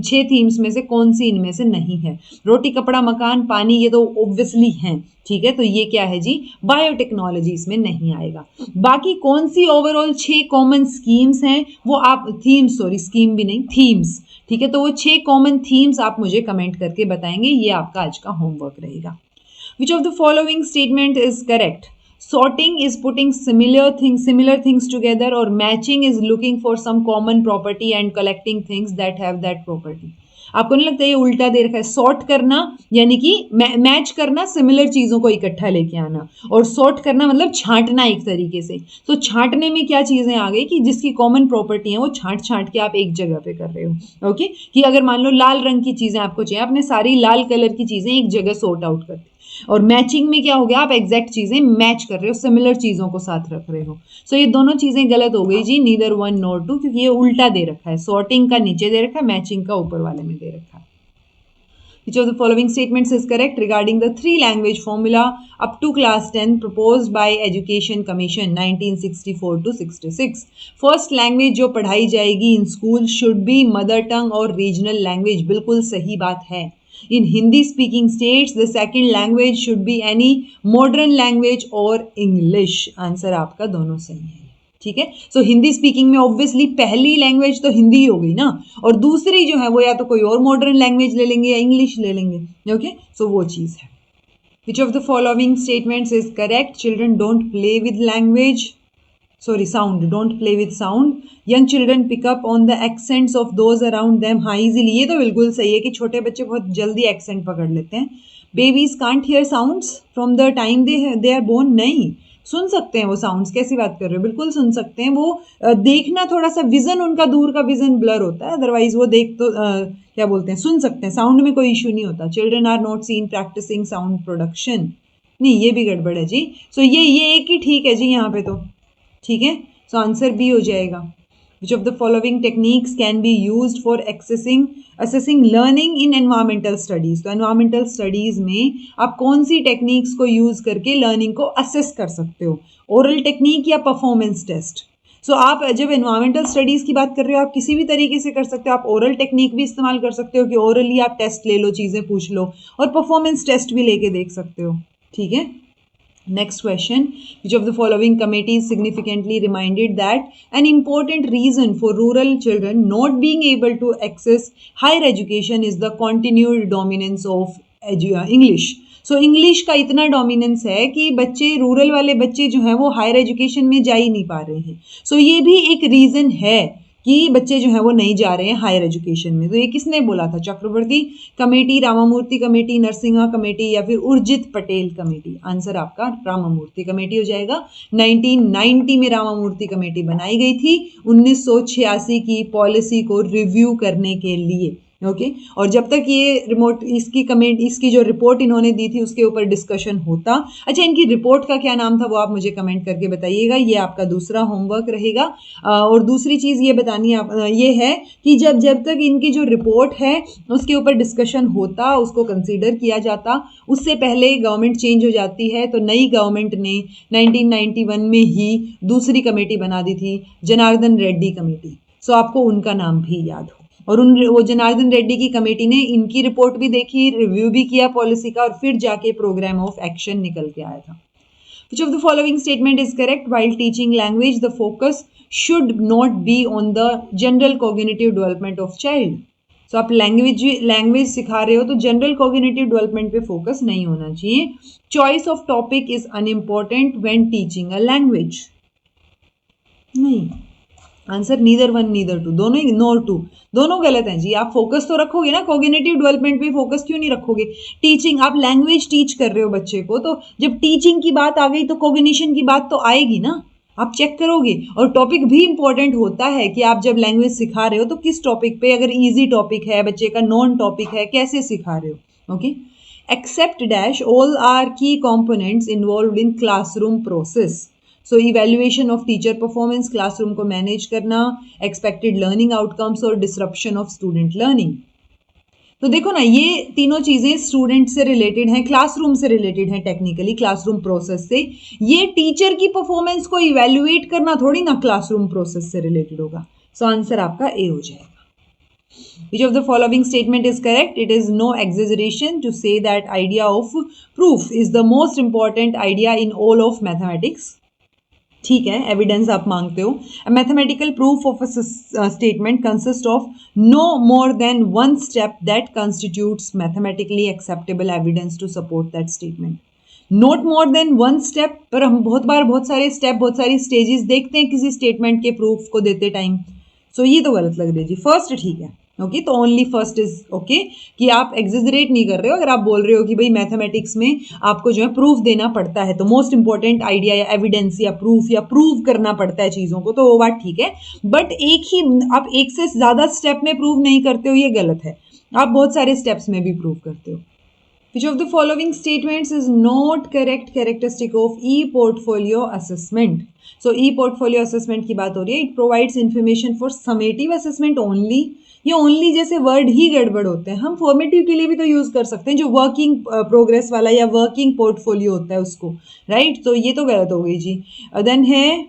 Speaker 1: 6 themes में से कौन सी इनमें से नहीं है? रोटी, कपड़ा, मकान, पानी, ये तो ऑब्वियसली हैं, ठीक है, तो ये क्या है जी? बायोटेक्नोलॉजी इसमें नहीं आएगा। बाकी कौन सी ओवरऑल 6 कॉमन स्कीम्स हैं वो आप स्कीम भी नहीं, थीम्स, ठीक है, तो वो 6 कॉमन थीम्स आप मुझे कमेंट करके बताएंगे, ये आपका आज का होमवर्क रहेगा। विच of the following statement is correct? Sorting is putting similar things together, और matching is looking for some common property and collecting things that have that property. आपको नहीं लगता ये उल्टा दे रखा है? सॉर्ट करना यानी कि मैच करना, सिमिलर चीजों को इकट्ठा लेके आना, और सॉर्ट करना मतलब छांटना एक तरीके से। तो छांटने में क्या चीजें आ गई कि जिसकी कॉमन प्रॉपर्टी है वो छांट के आप एक जगह पे कर रहे हो। ओके, कि अगर मान लो लाल रंग की चीजें आपको चाहिए, आपने सारी लाल कलर की चीजें एक जगह सॉर्ट आउट कर दी। और मैचिंग में क्या हो गया? आप एग्जैक्ट चीजें मैच कर रहे हो, सिमिलर चीजों को साथ रख रहे हो। सो ये दोनों चीजें गलत हो गई जी, नीदर 1 nor 2, क्योंकि ये उल्टा दे रखा है, सॉर्टिंग का नीचे दे रखा है, मैचिंग का ऊपर वाले में दे रखा है। Which of the following statements is correct regarding the 3 language formula up to class 10 proposed by Education Commission 1964 to 66? First language जो पढ़ाई जाएगी in school should be mother tongue और regional language, बिल्कुल सही बात है। In Hindi speaking states, the second language should be any modern language or English. Answer आपका दोनों सही है, ठीक है। सो हिंदी स्पीकिंग में ऑब्वियसली पहली लैंग्वेज तो हिंदी हो गई ना, और दूसरी जो है वो या तो कोई और मॉडर्न लैंग्वेज ले लेंगे या इंग्लिश ले लेंगे। ओके, सो वो चीज है। Which of the following statements is correct? Children don't play with language, sound, don't play with sound. Young children pick up on the accents of those around them high easily. ये तो बिल्कुल सही है कि छोटे बच्चे बहुत जल्दी एक्सेंट पकड़ लेते हैं। Babies can't hear sounds from the time they are born. नहीं, सुन सकते हैं वो साउंड्स, कैसी बात कर रहे हो? बिल्कुल सुन सकते हैं वो। देखना थोड़ा सा विजन, उनका दूर का विजन ब्लर होता है, अदरवाइज वो देख तो क्या बोलते हैं, सुन सकते हैं। साउंड में कोई इशू नहीं होता। Children are not seen practising sound production, नहीं ये भी गड़बड़ है जी। सो ये एक ही ठीक है जी यहाँ पे तो, ठीक है। सो आंसर बी हो जाएगा। Which of the following techniques can be used for assessing learning in environmental studies? तो एनवायरमेंटल स्टडीज में आप कौन सी टेक्निक्स को यूज करके लर्निंग को असेस कर सकते हो? ओरल टेक्निक या परफॉर्मेंस टेस्ट? सो आप जब एनवायरमेंटल स्टडीज की बात कर रहे हो, आप किसी भी तरीके से कर सकते हो। आप ओरल टेक्निक भी इस्तेमाल कर सकते हो कि ओरली आप टेस्ट ले लो, चीजें पूछ लो, और परफॉर्मेंस टेस्ट भी लेके देख सकते हो, ठीक है। Next question, which of the following committees significantly reminded that an important reason for rural children not being able to access higher education is the continued dominance of English? So English का इतना dominance है कि बच्चे, rural वाले बच्चे जो हैं वो हायर एजुकेशन में जा ही नहीं पा रहे हैं। सो ये भी एक रीज़न है कि बच्चे जो हैं वो नहीं जा रहे हैं हायर एजुकेशन में। तो ये किसने बोला था? Chakravarti committee, Ramamurti committee, Narasimha committee या फिर उर्जित पटेल कमेटी? आंसर आपका रामामूर्ति कमेटी हो जाएगा। 1990 में रामामूर्ति कमेटी बनाई गई थी 1986 की पॉलिसी को रिव्यू करने के लिए। ओके और जब तक ये इसकी जो रिपोर्ट इन्होंने दी थी उसके ऊपर डिस्कशन होता। अच्छा, इनकी रिपोर्ट का क्या नाम था वो आप मुझे कमेंट करके बताइएगा, ये आपका दूसरा होमवर्क रहेगा। और दूसरी चीज़ ये बतानी ये है कि जब तक इनकी जो रिपोर्ट है उसके ऊपर डिस्कशन होता, उसको कंसीडर किया जाता, उससे पहले गवर्नमेंट चेंज हो जाती है। तो नई गवर्नमेंट ने 1991 में ही दूसरी कमेटी बना दी थी, जनार्दन रेड्डी कमेटी। सो आपको उनका नाम भी याद हो। और वो जनार्दन रेड्डी की कमेटी ने इनकी रिपोर्ट भी देखी, रिव्यू भी किया पॉलिसी का, और फिर जाके प्रोग्राम ऑफ एक्शन निकल के आया था। Which of the following statement is correct? While teaching language, the focus should not be on the general cognitive development of child. So आप लैंग्वेज सिखा रहे हो तो जनरल कॉग्निटिव डेवलपमेंट पे फोकस नहीं होना चाहिए। Choice of topic is unimportant when teaching a language. नहीं, answer neither one neither two, दोनों इग्नोर टू, दोनों गलत हैं जी। आप फोकस तो रखोगे ना, कॉग्निटिव डेवलपमेंट पे फोकस क्यों नहीं रखोगे? टीचिंग, आप लैंग्वेज टीच कर रहे हो बच्चे को, तो जब टीचिंग की बात आ गई तो कॉग्निशन की बात तो आएगी ना, आप चेक करोगे। और टॉपिक भी इंपॉर्टेंट होता है कि आप जब लैंग्वेज सिखा रहे हो तो किस टॉपिक पे, अगर ईजी टॉपिक है, बच्चे का नॉन टॉपिक है, कैसे सिखा रहे हो। Okay, except dash all are key components involved in classroom process. So evaluation of teacher performance, classroom को मैनेज करना, एक्सपेक्टेड लर्निंग आउटकम्स और डिसरप्शन ऑफ स्टूडेंट लर्निंग। तो देखो ना, ये तीनों चीजें स्टूडेंट से रिलेटेड हैं, क्लासरूम से रिलेटेड हैं, टेक्निकली क्लासरूम प्रोसेस से। ये टीचर की परफॉर्मेंस को इवेल्युएट करना थोड़ी ना क्लासरूम प्रोसेस से रिलेटेड होगा। सो आंसर आपका ए हो जाएगा। Which of the following statement is correct? It is no exaggeration to say that idea of proof is the most important idea in all of mathematics. ठीक है, एविडेंस आप मांगते हो। Mathematical proof of a statement consist of no more than one step that constitutes mathematically acceptable evidence to support that statement. Not more than one step, पर हम बहुत सारे step, बहुत सारी स्टेजेस देखते हैं किसी स्टेटमेंट के प्रूफ को देते टाइम। सो ये तो गलत लग रही है जी। फर्स्ट ठीक है, ओके, तो ओनली फर्स्ट इज ओके, कि आप एग्जेजरेट नहीं कर रहे हो। अगर आप बोल रहे हो कि भाई मैथमेटिक्स में आपको जो है प्रूफ देना पड़ता है, तो मोस्ट इंपॉर्टेंट आइडिया या एविडेंस या प्रूव करना पड़ता है चीज़ों को, तो वो बात ठीक है। बट आप एक से ज़्यादा स्टेप में प्रूव नहीं करते हो, ये गलत है। आप बहुत सारे स्टेप्स में भी प्रूव करते हो। Which of the following statements is not correct characteristic of e-portfolio assessment? So e-portfolio assessment की बात हो रही है। It provides information for summative assessment only. ये ओनली जैसे वर्ड ही गड़बड़ होते हैं, हम फॉर्मेटिव के लिए भी तो यूज कर सकते हैं, जो वर्किंग प्रोग्रेस वाला या वर्किंग पोर्टफोलियो होता है उसको, राइट। तो ये तो गलत हो गई जी। देन है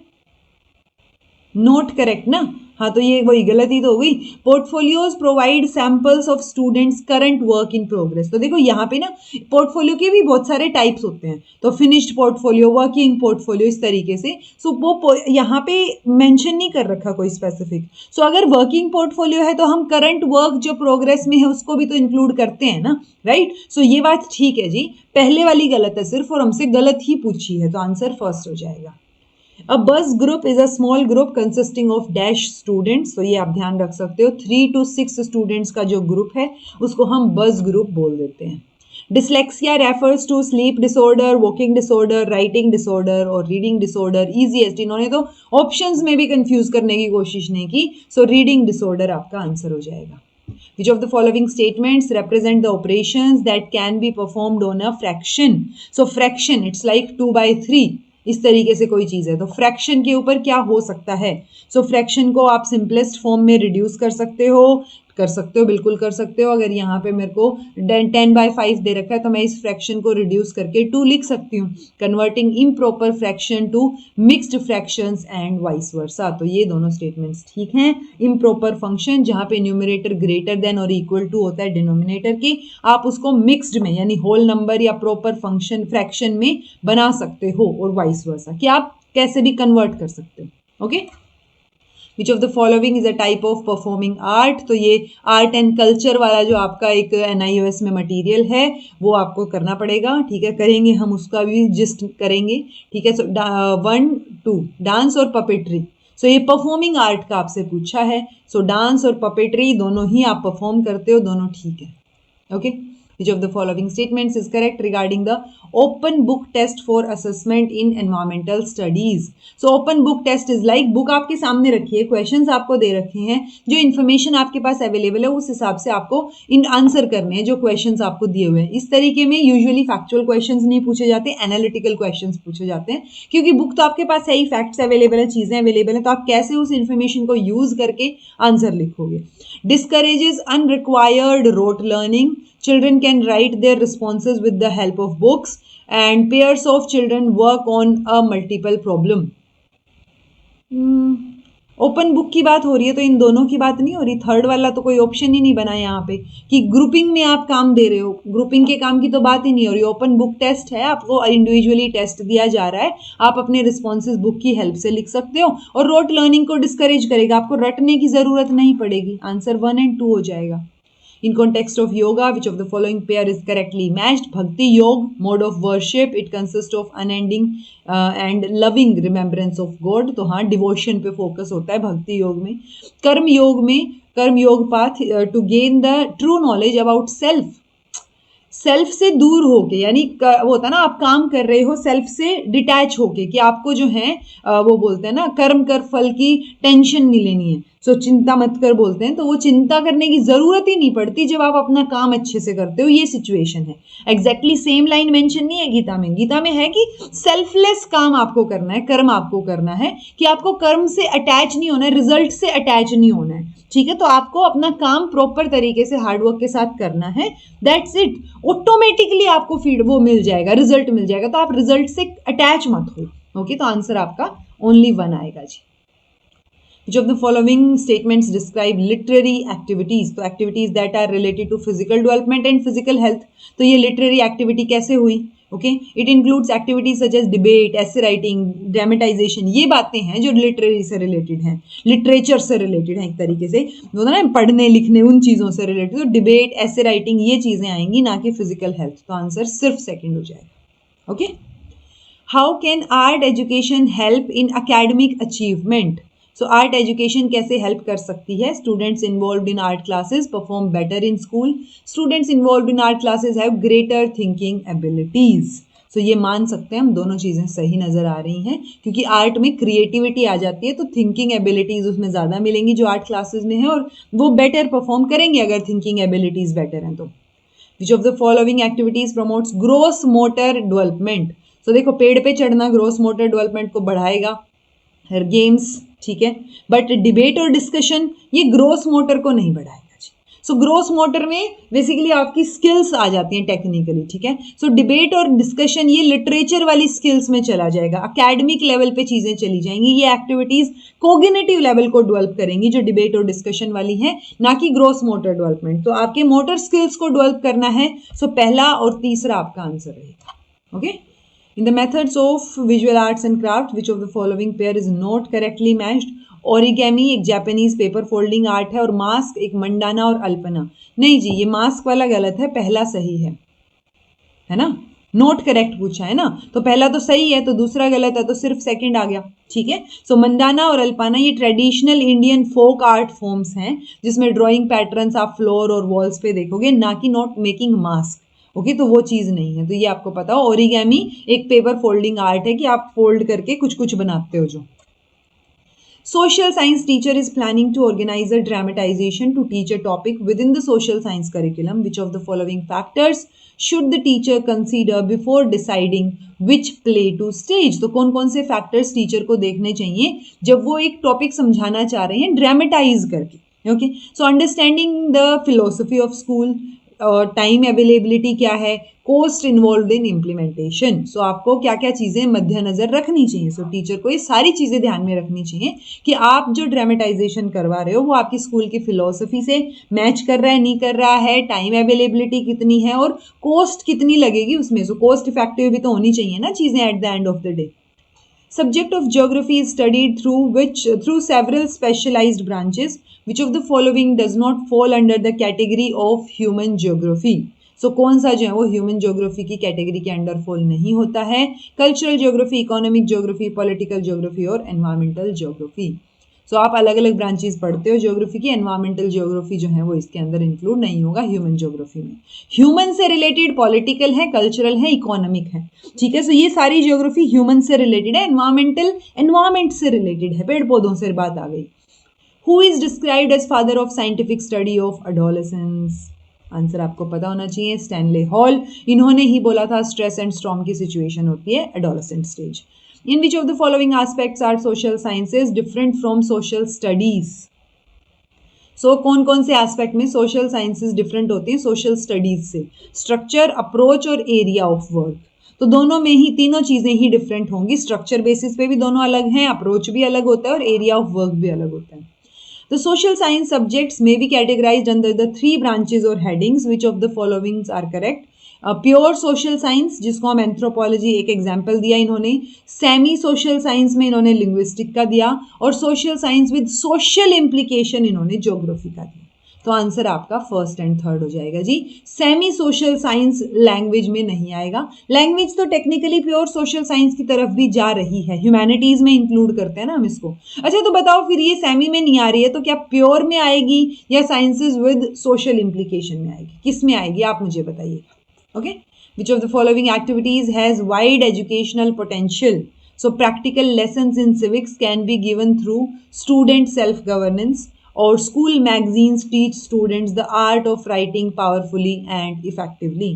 Speaker 1: नॉट करेक्ट ना, हाँ, तो ये वही गलती तो हो गई। Portfolios provide samples of students current work in progress. तो देखो यहाँ पे ना पोर्टफोलियो के भी बहुत सारे टाइप्स होते हैं, तो फिनिश्ड पोर्टफोलियो, वर्किंग पोर्टफोलियो, इस तरीके से। सो वो यहाँ पे मेंशन नहीं कर रखा कोई स्पेसिफिक। सो अगर वर्किंग पोर्टफोलियो है तो हम करंट वर्क जो प्रोग्रेस में है उसको भी तो इंक्लूड करते हैं ना, राइट। सो ये बात ठीक है जी, पहले वाली गलत है सिर्फ, और हमसे गलत ही पूछी है, तो आंसर फर्स्ट हो जाएगा। A bus group is a small group consisting of dash students. तो ये आप ध्यान रख सकते हो, 3 to 6 स्टूडेंट्स का जो ग्रुप है उसको हम बस ग्रुप बोल देते हैं। Dyslexia refers to sleep disorder, walking disorder, writing disorder और रीडिंग डिसऑर्डर। ईजीएस्ट, इन्होंने तो ऑप्शंस में भी कंफ्यूज करने की कोशिश नहीं की। सो रीडिंग डिसऑर्डर आपका आंसर हो जाएगा। Which of the following statements represent the operations that can be performed on a fraction? So fraction, it's like 2/3, इस तरीके से कोई चीज़ है, तो फ्रैक्शन के ऊपर क्या हो सकता है। सो फ्रैक्शन को आप सिंपलेस्ट फॉर्म में रिड्यूस कर सकते हो, बिल्कुल कर सकते हो। अगर यहाँ पे मेरे को 10/5 दे रखा है तो मैं इस फ्रैक्शन को रिड्यूस करके 2 लिख सकती हूँ। Converting improper fraction to mixed fractions and vice versa. तो ये दोनों स्टेटमेंट्स ठीक हैं। इम्प्रॉपर फंक्शन जहाँ पे न्यूमरेटर ग्रेटर देन और इक्वल टू होता है डिनोमिनेटर के, आप उसको मिक्स्ड में यानी होल नंबर या प्रॉपर फंक्शन फ्रैक्शन में बना सकते हो, और वाइस वर्सा कि आप कैसे भी कन्वर्ट कर सकते हो। Okay, which of the following is a type of performing art, तो ये आर्ट एंड कल्चर वाला जो आपका एक NIOS में मटेरियल है वो आपको करना पड़ेगा, ठीक है, करेंगे हम उसका भी जिस्ट करेंगे, ठीक है। सो 1 2 डांस और पपेट्री, सो ये परफॉर्मिंग आर्ट का आपसे पूछा है, सो डांस और पपेट्री दोनों ही आप परफॉर्म करते हो, दोनों ठीक है, okay. Which of the following statements is correct regarding the open book test for assessment in environmental studies? So open book test is like book आपके सामने रखी है, questions आपको दे रखे हैं, जो information आपके पास available है उस हिसाब से आपको इन आंसर करने हैं जो questions आपको दिए हुए हैं। इस तरीके में usually factual questions नहीं पूछे जाते, analytical questions पूछे जाते हैं, क्योंकि बुक तो आपके पास है ही, facts available है, चीजें available है, तो आप कैसे उस information को use करके आंसर लिखोगे। Discourages unrequired rote learning. Children can write their responses with the help of books and pairs of children work on a multiple problem. Open book की बात हो रही है तो इन दोनों की बात नहीं हो रही, थर्ड वाला तो कोई ऑप्शन ही नहीं बना यहाँ पे कि ग्रुपिंग में आप काम दे रहे हो, ग्रुपिंग के काम की तो बात ही नहीं हो रही। ओपन बुक टेस्ट है, आपको इंडिविजुअली टेस्ट दिया जा रहा है, आप अपने रिस्पॉन्सेज बुक की हेल्प से लिख सकते हो, और रोट लर्निंग को डिस्करेज करेगा, आपको रटने की जरूरत नहीं पड़ेगी, आंसर 1 और 2 हो जाएगा। In context of yoga, which of the following pair is correctly matched? Bhakti Yog, mode of worship, it consists of unending and loving remembrance of God. तो हाँ, devotion पे focus होता है भक्ति योग में। कर्म योग path to gain the true knowledge about self. Self से दूर होके, यानी वो होता है ना, आप काम कर रहे हो सेल्फ से डिटैच होके, कि आपको जो है वो बोलते हैं ना कर्म कर फल की टेंशन नहीं लेनी है, सो चिंता मत कर बोलते हैं, तो वो चिंता करने की जरूरत ही नहीं पड़ती जब आप अपना काम अच्छे से करते हो, ये सिचुएशन है। एग्जैक्टली सेम लाइन मेंशन नहीं है गीता में, गीता में है कि सेल्फलेस काम आपको करना है, कर्म आपको करना है, कि आपको कर्म से अटैच नहीं होना है, रिजल्ट से अटैच नहीं होना है, ठीक है। तो आपको अपना काम प्रॉपर तरीके से हार्डवर्क के साथ करना है, दैट्स इट। ऑटोमेटिकली आपको फीड वो मिल जाएगा, रिजल्ट मिल जाएगा, तो आप रिजल्ट से अटैच मत हो, ओके। तो आंसर आपका ओनली 1 आएगा जी। Which of the following statements describe literary activities? तो activities that are related to physical development and physical health, तो ये literary activity कैसे हुई? Okay, it includes activities such as debate, essay writing, dramatisation, ये बातें हैं जो लिटरेरी से रिलेटेड हैं, लिटरेचर से रिलेटेड हैं, एक तरीके से होता है ना पढ़ने लिखने उन चीज़ों से रिलेटेड, तो डिबेट, एसे राइटिंग, ये चीज़ें आएंगी, ना कि फिजिकल हेल्थ। तो आंसर सिर्फ सेकंड हो जाएगा, okay. How can art education help in academic achievement? So art education कैसे हेल्प कर सकती है? Students involved in art classes perform better in school, students involved in art classes have greater thinking abilities. So ये मान सकते हैं हम, दोनों चीज़ें सही नज़र आ रही हैं, क्योंकि आर्ट में क्रिएटिविटी आ जाती है, तो थिंकिंग एबिलिटीज उसमें ज़्यादा मिलेंगी जो आर्ट क्लासेस में है, और वो बेटर परफॉर्म करेंगे अगर थिंकिंग एबिलिटीज बेटर हैं तो। Which of the following activities promotes gross motor development? So देखो, पेड़ पे चढ़ना ग्रोस मोटर डेवलपमेंट को बढ़ाएगा, गेम्स, ठीक है, बट डिबेट और डिस्कशन ये ग्रोस मोटर को नहीं बढ़ाएगा जी। सो ग्रोस मोटर में बेसिकली आपकी स्किल्स आ जाती हैं टेक्निकली, ठीक है। सो डिबेट और डिस्कशन ये लिटरेचर वाली स्किल्स में चला जाएगा, अकेडमिक लेवल पे चीज़ें चली जाएंगी, ये एक्टिविटीज़ कोग्निटिव लेवल को डेवलप करेंगी जो डिबेट और डिस्कशन वाली हैं, ना कि ग्रोस मोटर डेवलपमेंट। तो आपके मोटर स्किल्स को डेवलप करना है, सो पहला और तीसरा आपका आंसर रहेगा, okay. In the methods of visual arts and craft, which of the following pair is not correctly matched? Origami एक जापानीज पेपर फोल्डिंग आर्ट है, और मास्क एक मंडाना और अल्पना। नहीं जी, ये मास्क वाला गलत है, पहला सही है ना, नोट करेक्ट पूछा है ना, तो पहला तो सही है, तो दूसरा गलत है, तो सिर्फ सेकंड आ गया, ठीक है। सो मंडाना और अल्पना ये traditional Indian folk art forms हैं, जिसमें ड्राइंग पैटर्न्स आप फ्लोर और वॉल्स पे देखोगे, ना कि नॉट मेकिंग मास्क, ओके। तो वो चीज़ नहीं है, तो ये आपको पता हो। ओरिगेमी एक पेपर फोल्डिंग आर्ट है कि आप फोल्ड करके कुछ कुछ बनाते हो जो। Social science teacher is planning to organise a dramatisation to teach a topic within the social science curriculum, which of the following factors should the teacher consider before deciding which play to stage? तो कौन कौन से factors teacher को देखने चाहिए जब वो एक टॉपिक समझाना चाह रहे हैं ड्रामेटाइज करके, okay. So understanding the philosophy of school, time availability क्या है, कोस्ट इन्वॉल्व इन इम्प्लीमेंटेशन। सो आपको क्या क्या चीज़ें मद्देनजर रखनी चाहिए, सो टीचर को ये सारी चीज़ें ध्यान में रखनी चाहिए कि आप जो ड्रामेटाइजेशन करवा रहे हो वो आपकी स्कूल की फिलोसफी से मैच कर रहा है, नहीं कर रहा है, टाइम अवेलेबिलिटी कितनी है, और कॉस्ट कितनी लगेगी उसमें। सो कॉस्ट इफेक्टिव भी तो होनी चाहिए ना चीज़ें at the end of the day. Subject of geography is studied through several specialized branches. Which of the following does not fall under the category of human geography? So कौन सा जो है वो ह्यूमन ज्योग्राफी की category के under fall नहीं होता है? Cultural geography, economic geography, political geography और एनवायरमेंटल ज्योग्राफी। सो आप अलग अलग ब्रांचेस पढ़ते हो ज्योग्राफी की, एनवायरमेंटल ज्योग्राफी जो है वो इसके अंदर इंक्लूड नहीं होगा ह्यूमन ज्योग्राफी में। ह्यूमन से रिलेटेड पॉलिटिकल है, कल्चरल है, इकोनॉमिक है, ठीक है। सो ये सारी ज्योग्राफी ह्यूमन से रिलेटेड है। एनवायरमेंटल एनवायरमेंट से रिलेटेड है, पेड़ पौधों से बात आ गई। Who is described as father of scientific study of adolescence? Answer आपको पता होना चाहिए, स्टैनले हॉल। इन्होंने ही बोला था स्ट्रेस एंड स्टॉर्म की सिचुएशन होती है adolescent stage. In which of the following aspects are social sciences different from social studies? So कौन कौन से एस्पेक्ट में सोशल साइंसेज डिफरेंट होती हैं सोशल स्टडीज से? स्ट्रक्चर, अप्रोच और एरिया ऑफ वर्क। तो दोनों में ही तीनों चीजें ही डिफरेंट होंगी। स्ट्रक्चर बेसिस पे भी दोनों अलग हैं, अप्रोच भी अलग होता है और एरिया ऑफ वर्क भी अलग होता है। The social science subjects may be categorized under the 3 branches or headings. Which of the following are correct? Pure social science, जिसको हम एंथ्रोपोलॉजी एक एग्जाम्पल दिया इन्होंने। सेमी सोशल साइंस में इन्होंने लिंग्विस्टिक का दिया, और social science with social implication इन्होंने ज्योग्राफी का दिया। तो आंसर आपका फर्स्ट एंड थर्ड हो जाएगा जी। सेमी सोशल साइंस लैंग्वेज में नहीं आएगा। लैंग्वेज तो टेक्निकली प्योर सोशल साइंस की तरफ भी जा रही है, ह्यूमैनिटीज में इंक्लूड करते हैं ना हम इसको। अच्छा तो बताओ फिर ये सेमी में नहीं आ रही है तो क्या प्योर में आएगी या साइंसेज विद सोशल इम्प्लीकेशन में आएगी? किस में आएगी आप मुझे बताइए। Okay, which of the following activities has wide educational potential? So practical lessons in civics can be given through student self-governance, or school magazines teach students the art of writing powerfully and effectively.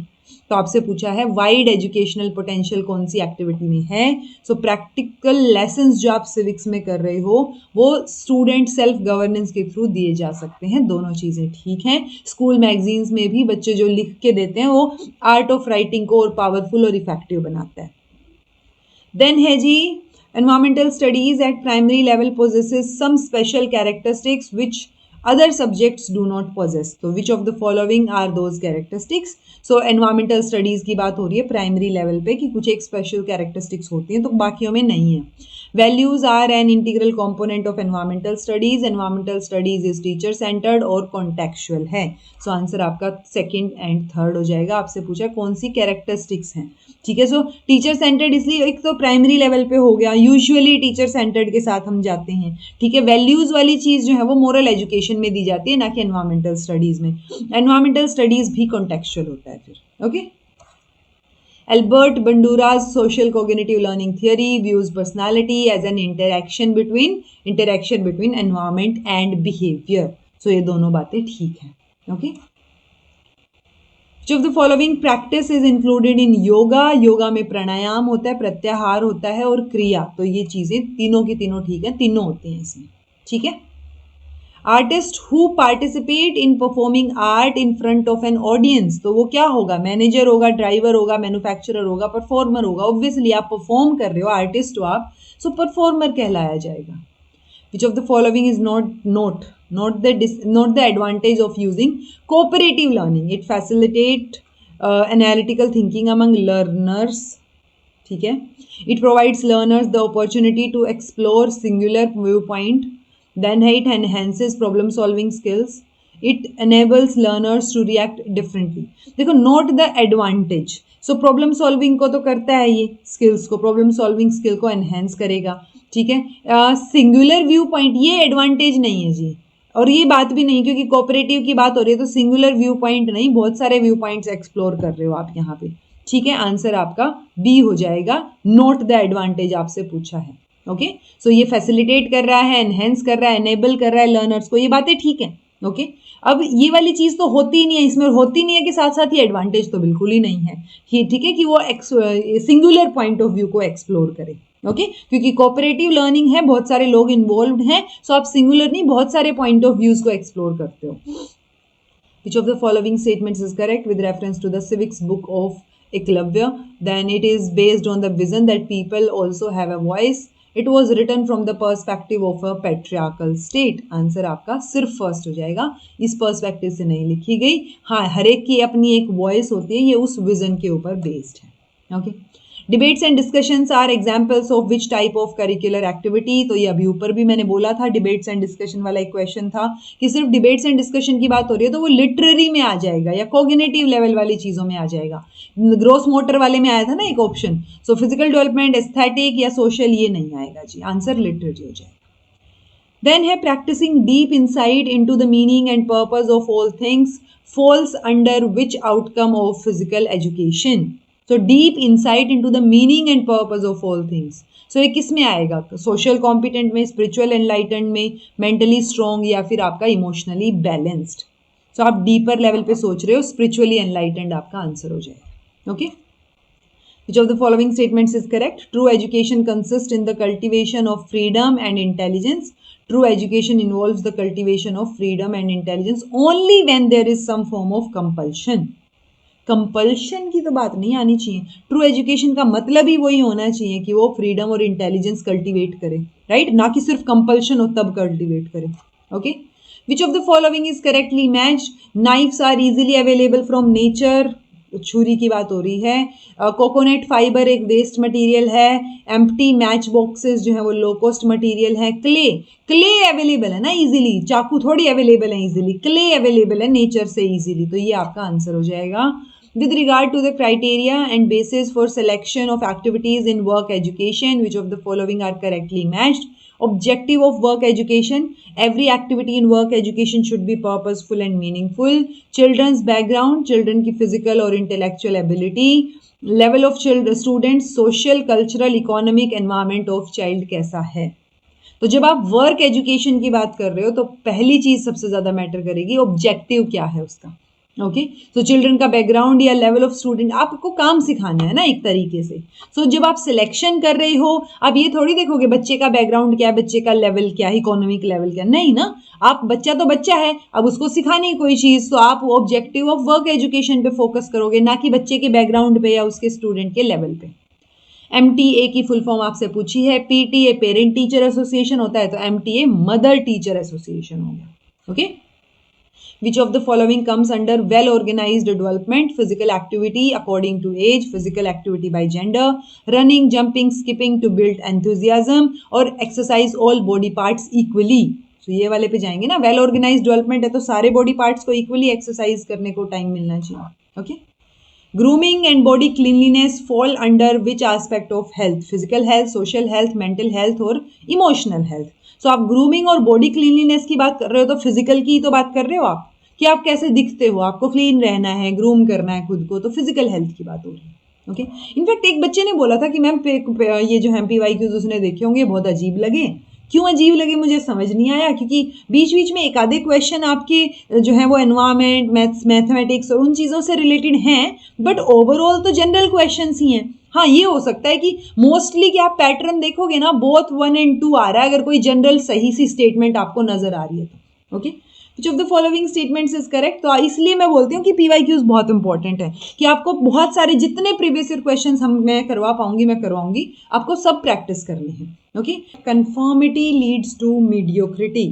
Speaker 1: तो आपसे पूछा है wide educational potential कौन सी activity में है? सो practical lessons जो आप civics में कर रहे हो वो स्टूडेंट सेल्फ गवर्नेंस के थ्रू दिए जा सकते हैं। दोनों चीज़ें ठीक हैं। स्कूल मैगजीन्स में भी बच्चे जो लिख के देते हैं वो आर्ट ऑफ राइटिंग को और पावरफुल और इफेक्टिव बनाता है। देन है जी environmental studies at primary level possesses some special characteristics which other subjects do not possess. तो which of the following are those characteristics? So environmental studies की बात हो रही है प्राइमरी लेवल पे कि कुछ एक स्पेशल कैरेक्टरिस्टिक्स होती हैं तो बाकियों में नहीं है। Values are an integral component of environmental studies. Environmental studies is teacher centred और कॉन्टेक्चुअल है। सो आंसर आपका सेकंड एंड थर्ड हो जाएगा। आपसे पूछा कौन सी कैरेक्टरिस्टिक्स हैं, ठीक है। सो टीचर सेंटर्ड इसलिए एक तो प्राइमरी लेवल पे हो गया, यूजुअली टीचर सेंटर्ड के साथ हम जाते हैं, ठीक है। वैल्यूज वाली चीज़ जो है वो मोरल एजुकेशन में दी जाती है, ना कि एनवायरमेंटल स्टडीज में। एनवायरमेंटल स्टडीज भी कॉन्टेक्चुअल होता है फिर। Okay, Albert Bandura's social cognitive learning theory views personality as an interaction between environment and behavior. So ये दोनों बातें ठीक हैं। Okay. Which of the following practice is included in yoga? Yoga में प्राणायाम होता है, प्रत्याहार होता है और क्रिया। तो ये चीजें तीनों की तीनों ठीक है, तीनों होती हैं इसमें, ठीक है। Artist who participate in performing art in front of an audience, तो वो क्या होगा? मैनेजर होगा, ड्राइवर होगा, मैन्युफैक्चरर होगा, परफॉर्मर होगा। ऑब्वियसली आप परफॉर्म कर रहे हो, आर्टिस्ट हो आप, सो परफॉर्मर कहलाया जाएगा। Which of the following is not the advantage of using cooperative learning? It facilitate analytical thinking among learners, ठीक है। It provides learners the opportunity to explore singular viewpoint. Then it enhances problem solving skills. It enables learners to react differently. देखो, note the advantage. So problem solving को तो करता है, ये skills को, problem solving skill को enhance करेगा, ठीक है। सिंगुलर व्यू पॉइंट ये एडवांटेज नहीं है जी, और ये बात भी नहीं, क्योंकि कोऑपरेटिव की बात हो रही है तो सिंगुलर व्यू पॉइंट नहीं, बहुत सारे व्यू पॉइंट्स एक्सप्लोर कर रहे हो आप यहाँ पे, ठीक है। आंसर आपका बी हो जाएगा। नोट द एडवांटेज आपसे पूछा है। ओके, सो ये फैसिलिटेट कर रहा है, एनहेंस कर रहा है, एनेबल कर रहा है लर्नर्स को, ये बातें ठीक है। ओके, अब ये वाली चीज तो होती ही नहीं है इसमें, होती नहीं है के साथ साथ ये एडवांटेज तो बिल्कुल ही नहीं है, ठीक है, कि वो सिंगुलर पॉइंट ऑफ व्यू को एक्सप्लोर करे। ओके, क्योंकि कोऑपरेटिव लर्निंग है, बहुत सारे लोग इन्वॉल्व हैं, सो आप सिंगुलर नहीं, बहुत सारे पॉइंट ऑफ व्यूज को एक्सप्लोर करते हो। Which of the following statements is correct with reference to the civics book of Eklavya? Then it is based on the vision that people also have a voice. It was written from the perspective of a patriarchal state. Answer आपका सिर्फ first हो जाएगा, इस perspective से नहीं लिखी गई। हाँ, हर एक की अपनी एक वॉइस होती है, ये उस विजन के ऊपर बेस्ड है। Okay, debates and discussions are examples of which type of curricular activity, तो ये अभी ऊपर भी मैंने बोला था, डिबेट्स एंड डिस्कशन वाला एक क्वेश्चन था कि सिर्फ डिबेट्स एंड डिस्कशन की बात हो रही है तो वो लिटरेरी में आ जाएगा या कॉग्निटिव लेवल वाली चीजों में आ जाएगा। ग्रोस मोटर वाले में आया था ना एक option, so physical development, aesthetic या सोशल ये नहीं आएगा जी, आंसर लिटरेरी हो जाएगा। Then है practicing deep insight into the meaning and purpose of all things falls under which outcome of physical education? So deep insight into the meaning and purpose of all things. So ये किस में आएगा? Social competent में, spiritual enlightened में, mentally strong या फिर आपका emotionally balanced. So आप deeper level पे सोच रहे हो, spiritually enlightened आपका आंसर हो जाएगा. Okay? Which of the following statements is correct? True education consists in the cultivation of freedom and intelligence. True education involves the cultivation of freedom and intelligence only when there is some form of compulsion. Compulsion की तो बात नहीं आनी चाहिए। True education का मतलब ही वही होना चाहिए कि वो फ्रीडम और इंटेलिजेंस कल्टीवेट करे, राइट, ना कि सिर्फ कंपल्शन हो तब कल्टीवेट करे। Okay, which of the following is correctly matched? Knives are easily available from nature, छुरी की बात हो रही है। कोकोनट फाइबर एक वेस्ट मटेरियल है। एम्प्टी मैच बॉक्सेस जो है वो लो कॉस्ट मटेरियल है। क्ले अवेलेबल है ना इजीली, चाकू थोड़ी अवेलेबल है इजीली, क्ले अवेलेबल है नेचर से इजीली, तो ये आपका आंसर हो जाएगा। With regard to the criteria and basis for selection of activities in work education, which of the following are correctly matched? Objective of work education: every activity in work education should be purposeful and meaningful. Children's background: children की physical और intellectual ability. Level of students: social, cultural, economic environment of child कैसा है। तो जब आप work education की बात कर रहे हो तो पहली चीज सबसे ज्यादा मैटर करेगी, ऑब्जेक्टिव क्या है उसका। ओके, तो चिल्ड्रन का बैकग्राउंड या लेवल ऑफ स्टूडेंट, आपको काम सिखाना है ना एक तरीके से। सो जब आप सिलेक्शन कर रहे हो, आप ये थोड़ी देखोगे बच्चे का बैकग्राउंड क्या है, बच्चे का लेवल क्या है, इकोनॉमिक लेवल क्या, नहीं ना, आप बच्चा तो बच्चा है, अब उसको सिखानी है कोई चीज, तो आप ऑब्जेक्टिव ऑफ वर्क एजुकेशन पे फोकस करोगे, ना कि बच्चे के बैकग्राउंड पे या उसके स्टूडेंट के लेवल पे। MTA की फुल फॉर्म आपसे पूछी है, PTA पेरेंट टीचर एसोसिएशन होता है, तो MTA मदर टीचर एसोसिएशन हो गया। Okay, Which of the following comes under well organized development? Physical activity according to age, physical activity by gender, running, jumping, skipping to build enthusiasm, और exercise all body parts equally. So ये वाले पे जाएंगे ना, well organized development है तो सारे body parts को equally exercise करने को time मिलना चाहिए। Okay? Grooming and body cleanliness fall under which aspect of health? Physical health, social health, mental health और emotional health. So आप grooming और body cleanliness की बात कर रहे हो तो physical की तो बात कर रहे हो आप कि आप कैसे दिखते हो, आपको क्लीन रहना है, ग्रूम करना है खुद को, तो फिजिकल हेल्थ की बात हो रही है। ओके, इनफैक्ट एक बच्चे ने बोला था कि मैम ये जो है PYQs उसने देखे होंगे बहुत अजीब लगे। क्यों अजीब लगे मुझे समझ नहीं आया, क्योंकि बीच बीच में एक आधे क्वेश्चन आपके जो है वो एनवायरमेंट, मैथमेटिक्स और उन चीज़ों से रिलेटेड हैं, बट ओवरऑल तो जनरल क्वेश्चन ही हैं। हाँ, ये हो सकता है कि मोस्टली कि आप पैटर्न देखोगे ना, बोथ 1 और 2 आ रहा है अगर कोई जनरल सही सी स्टेटमेंट आपको नजर आ रही है तो। Okay, Which of the following statements is correct? तो इसलिए मैं बोलती हूँ कि PYQs बहुत इंपॉर्टेंट है कि आपको बहुत सारे जितने प्रीवियस ईयर क्वेश्चंस मैं करवा पाऊंगी मैं करवाऊंगी, आपको सब प्रैक्टिस करनी है। Okay, conformity leads to mediocrity.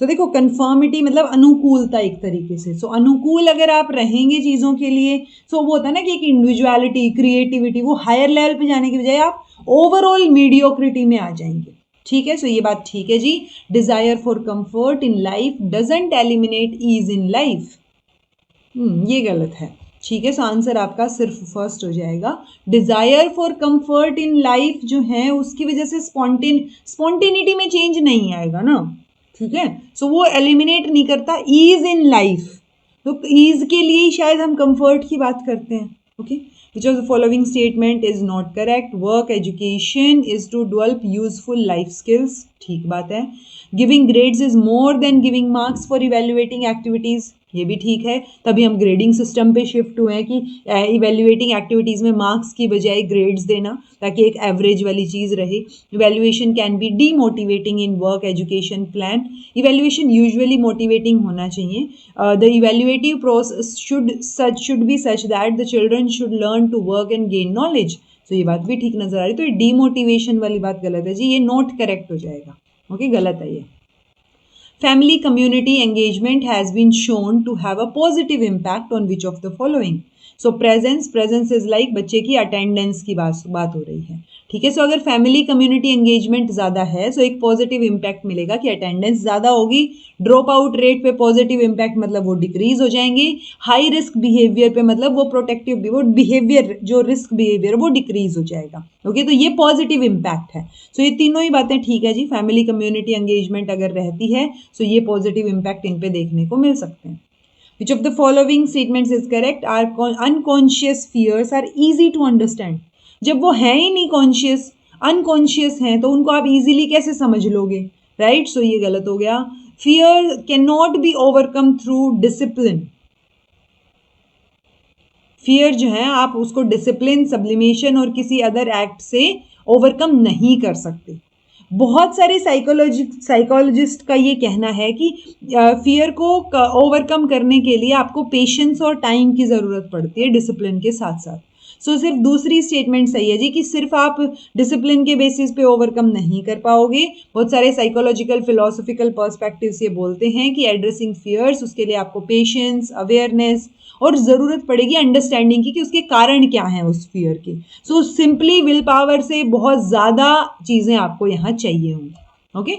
Speaker 1: तो देखो कंफर्मिटी मतलब अनुकूलता एक तरीके से। सो अनुकूल अगर आप रहेंगे चीज़ों के लिए, सो वो होता है ना कि एक इंडिविजुअलिटी, क्रिएटिविटी, वो हायर लेवल पे जाने की बजाय आप ओवरऑल मीडियोक्रिटी में आ जाएंगे। ठीक है, सो ये बात ठीक है जी। Desire for comfort in life doesn't eliminate ease in life, ये गलत है। ठीक है, सो आंसर आपका सिर्फ फर्स्ट हो जाएगा। Dzire for comfort in life जो है उसकी वजह से स्पॉन्टेनिटी में चेंज नहीं आएगा ना। ठीक है, सो वो एलिमिनेट नहीं करता ईज इन लाइफ, तो ईज के लिए ही शायद हम कंफर्ट की बात करते हैं। Okay, Which of the following statement is not correct? Work education is to develop useful life skills. ठीक बात है। Giving grades is more than giving marks for evaluating activities. ये भी ठीक है, तभी हम ग्रेडिंग सिस्टम पे शिफ्ट हुए हैं कि इवेल्युएटिंग एक्टिविटीज़ में मार्क्स की बजाय ग्रेड्स देना, ताकि एक एवरेज वाली चीज़ रहे। Evaluation can be demotivating in work education plan. Evaluation usually motivating होना चाहिए। The evaluative process should be such that the children should learn to work and gain knowledge. तो ये बात भी ठीक नजर आ रही, तो ये डीमोटिवेशन वाली बात गलत है जी, ये नोट करेक्ट हो जाएगा। ओके, गलत है ये। Family community engagement has been shown to have a positive impact on which of the following? So presence is like बच्चे की अटेंडेंस की बात हो रही है, ठीक है। सो अगर फैमिली कम्युनिटी एंगेजमेंट ज़्यादा है सो एक पॉजिटिव इम्पैक्ट मिलेगा कि अटेंडेंस ज़्यादा होगी। ड्रॉप आउट रेट पे पॉजिटिव इम्पैक्ट मतलब वो डिक्रीज हो जाएंगे। हाई रिस्क बिहेवियर पे मतलब वो वो बिहेवियर जो रिस्क बिहेवियर वो डिक्रीज हो जाएगा। ओके, तो ये पॉजिटिव इम्पैक्ट है। सो ये तीनों ही बातें ठीक है जी। फैमिली कम्युनिटी एंगेजमेंट अगर रहती है सो ये पॉजिटिव इम्पैक्ट इन पे देखने को मिल सकते हैं। Which of the following statements is correct? Our unconscious fears are easy to understand. जब वो है ही नहीं कॉन्शियस, अनकॉन्शियस हैं, तो उनको आप इजीली कैसे समझ लोगे, राइट? सो ये गलत हो गया। Fear can not be overcome through discipline. Fear जो है आप उसको डिसिप्लिन, सब्लिमेशन और किसी अदर एक्ट से ओवरकम नहीं कर सकते। बहुत सारे साइकोलॉजिस्ट का ये कहना है कि फियर को ओवरकम करने के लिए आपको पेशेंस और टाइम की ज़रूरत पड़ती है डिसिप्लिन के साथ साथ। सो सिर्फ दूसरी स्टेटमेंट सही है जी कि सिर्फ आप डिसिप्लिन के बेसिस पे ओवरकम नहीं कर पाओगे। बहुत सारे साइकोलॉजिकल फिलोसॉफिकल पर्सपेक्टिव्स ये बोलते हैं कि एड्रेसिंग फियर्स, उसके लिए आपको पेशेंस, अवेयरनेस और ज़रूरत पड़ेगी अंडरस्टैंडिंग की कि उसके कारण क्या हैं उस फियर के। सो सिंपली विल पावर से बहुत ज़्यादा चीज़ें आपको यहाँ चाहिए होंगी। Okay,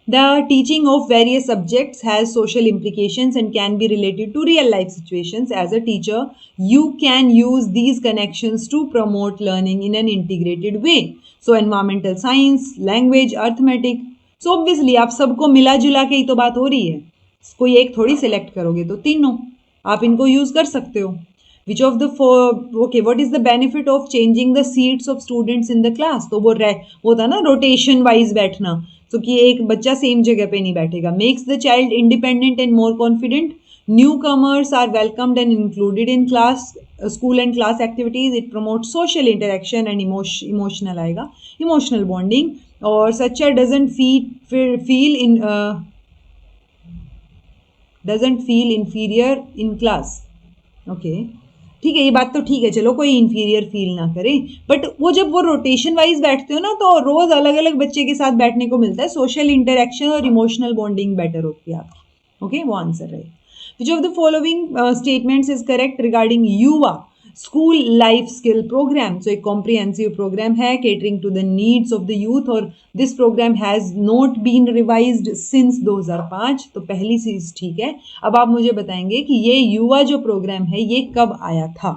Speaker 1: The teaching of various subjects has social implications and can be related to real life situations. As a teacher, you can use these connections to promote learning in an integrated way. So environmental science, language, arithmetic. So obviously आप सबको मिला जुला के ही तो बात हो रही है, कोई एक थोड़ी सिलेक्ट करोगे, तो तीनों आप इनको यूज कर सकते हो। Which of the four, okay, what is the benefit of changing the seats of students in the class? तो वो था ना रोटेशन वाइज बैठना, तो कि एक बच्चा सेम जगह पे नहीं बैठेगा। Makes the child independent and more confident. Newcomers are welcomed and included in class, school and class activities. It promotes social interaction and emotional आएगा, emotional bonding. और such a doesn't feel inferior in class. Okay, ठीक है, ये बात तो ठीक है, चलो कोई इंफीरियर फील ना करे, बट वो जब वो रोटेशन वाइज बैठते हो ना तो रोज अलग अलग बच्चे के साथ बैठने को मिलता है, सोशल इंटरेक्शन और इमोशनल बॉन्डिंग बेटर होती है आपकी। ओके, वो आंसर है। Which of the following statements is correct regarding Yuva school life skill program? So एक कॉम्प्रिहेंसिव प्रोग्राम है catering to the needs of the youth और this program has not been revised since 2005। तो पहली चीज ठीक है। अब आप मुझे बताएंगे कि ये युवा जो प्रोग्राम है ये कब आया था,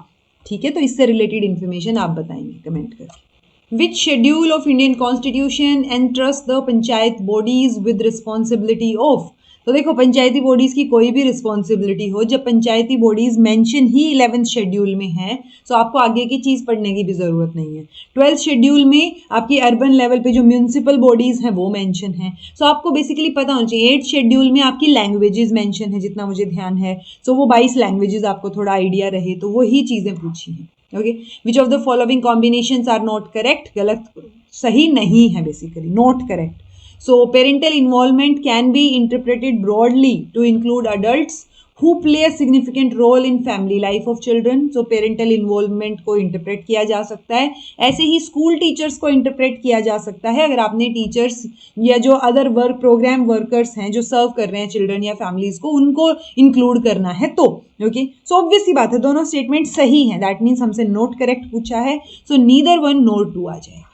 Speaker 1: ठीक है? तो इससे रिलेटेड इन्फॉर्मेशन आप बताएंगे कमेंट करके। Which schedule of Indian constitution entrust the panchayat bodies with responsibility of? तो देखो, पंचायती बॉडीज की कोई भी रिस्पॉन्सिबिलिटी हो, जब पंचायती बॉडीज मेंशन ही 11th शेड्यूल में है तो आपको आगे की चीज़ पढ़ने की भी ज़रूरत नहीं है। 12th शेड्यूल में आपकी अर्बन लेवल पे जो म्यूनिसिपल बॉडीज़ हैं वो मेंशन है। सो आपको बेसिकली पता होना चाहिए। 8th शेड्यूल में आपकी लैंग्वेजेस मेंशन है, जितना मुझे ध्यान है। सो वो 22 लैंग्वेजेस आपको थोड़ा आइडिया रहे तो वही चीज़ें पूछी हैं। Okay, which of the following combinations are not correct? गलत, सही नहीं है, basically not correct. So parental involvement can be interpreted broadly to include adults who play a significant role in family life of children. So parental involvement को interpret किया जा सकता है, ऐसे ही school teachers को interpret किया जा सकता है। अगर आपने teachers या जो other work program workers हैं जो serve कर रहे हैं children या families को, उनको include करना है तो okay? So obvious सी बात है, दोनों statement सही हैं। That means हमसे not correct पूछा है, so neither one nor two आ जाएगा।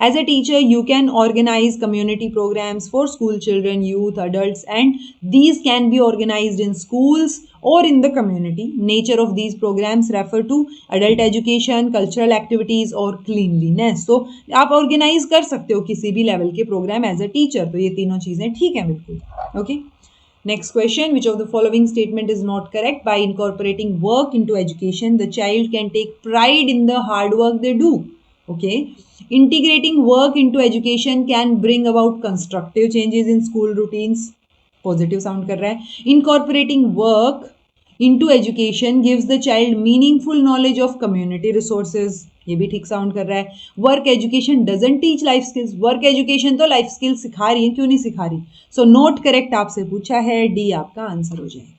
Speaker 1: As a teacher, you can organize community programs for school children, youth, adults, and these can be organized in schools or in the community. Nature of these programs refer to adult education, cultural activities or cleanliness. So, आप organize कर सकते हो किसी भी level के program as a teacher. तो ये तीनों चीज़ें ठीक है बिल्कुल। Okay. Next question, which of the following statement is not correct? By incorporating work into education, the child can take pride in the hard work they do. Okay. Integrating work into education can bring about constructive changes in school routines. Positive sound कर रहा है। Incorporating work into education gives the child meaningful knowledge of community resources. ये भी ठीक sound कर रहा है। Work education doesn't teach life skills. Work education तो life skills सिखा रही है, क्यों नहीं सिखा रही? So not correct आपसे पूछा है, D आपका आंसर हो जाएगा।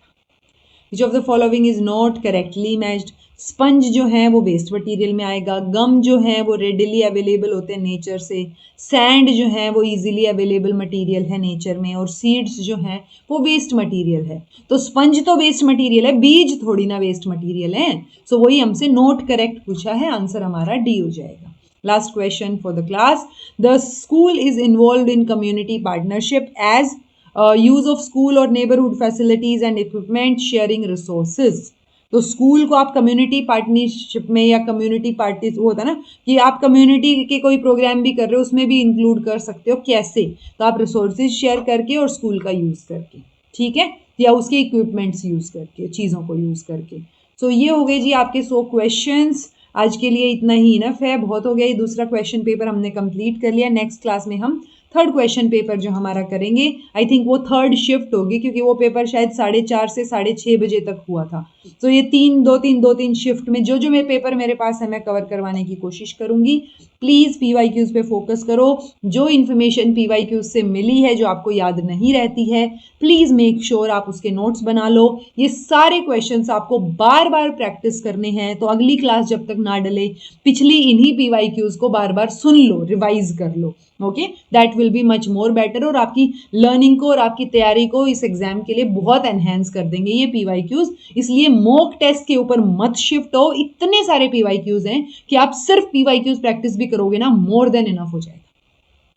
Speaker 1: Which of the following is not correctly matched? Sponge जो है वो वेस्ट मटेरियल में आएगा, गम जो है वो रेडिली अवेलेबल होते हैं नेचर से, सैंड जो है वो इजीली अवेलेबल मटेरियल है नेचर में, और सीड्स जो है वो वेस्ट मटेरियल है। तो स्पंज तो वेस्ट मटेरियल है, बीज थोड़ी ना वेस्ट मटेरियल है। सो वही हमसे नोट करेक्ट पूछा है, आंसर हमारा डी हो जाएगा। Last question for the class, the school is involve in community partnership as use of school और neighbourhood facilities and equipment, sharing resources. तो स्कूल को आप कम्युनिटी पार्टनरशिप में या कम्युनिटी पार्टी वो होता है ना कि आप कम्युनिटी के कोई प्रोग्राम भी कर रहे हो उसमें भी इंक्लूड कर सकते हो। कैसे? तो आप रिसोर्सेज शेयर करके और स्कूल का यूज करके, ठीक है, या उसके इक्विपमेंट्स यूज करके, चीज़ों को यूज करके। सो ये हो गए जी आपके 100 क्वेश्चंस। आज के लिए इतना ही इनफ है, बहुत हो गया। ये दूसरा क्वेश्चन पेपर हमने कंप्लीट कर लिया। नेक्स्ट क्लास में हम थर्ड क्वेश्चन पेपर जो हमारा करेंगे, आई थिंक वो थर्ड शिफ्ट होगी, क्योंकि वो पेपर शायद 4:30 से 6:30 बजे तक हुआ था। तो ये दो तीन शिफ्ट में जो जो मेरे पेपर मेरे पास है मैं कवर करवाने की कोशिश करूंगी। प्लीज़ PYQs पे फोकस करो। जो इन्फॉर्मेशन PYQs से मिली है जो आपको याद नहीं रहती है, प्लीज़ मेक श्योर आप उसके नोट्स बना लो। ये सारे क्वेश्चंस आपको बार बार प्रैक्टिस करने हैं, तो अगली क्लास जब तक ना डले पिछली इन्हीं PYQs को बार बार सुन लो, रिवाइज कर लो। Okay, that will be much more better, और आपकी लर्निंग को और आपकी तैयारी को इस एग्जाम के लिए बहुत एनहेंस कर देंगे ये PYQs। इसलिए मॉक टेस्ट के ऊपर मत शिफ्ट हो। इतने सारे PYQs हैं कि आप सिर्फ PYQs प्रैक्टिस भी करोगे ना, मोर देन इनफ हो जाएगा।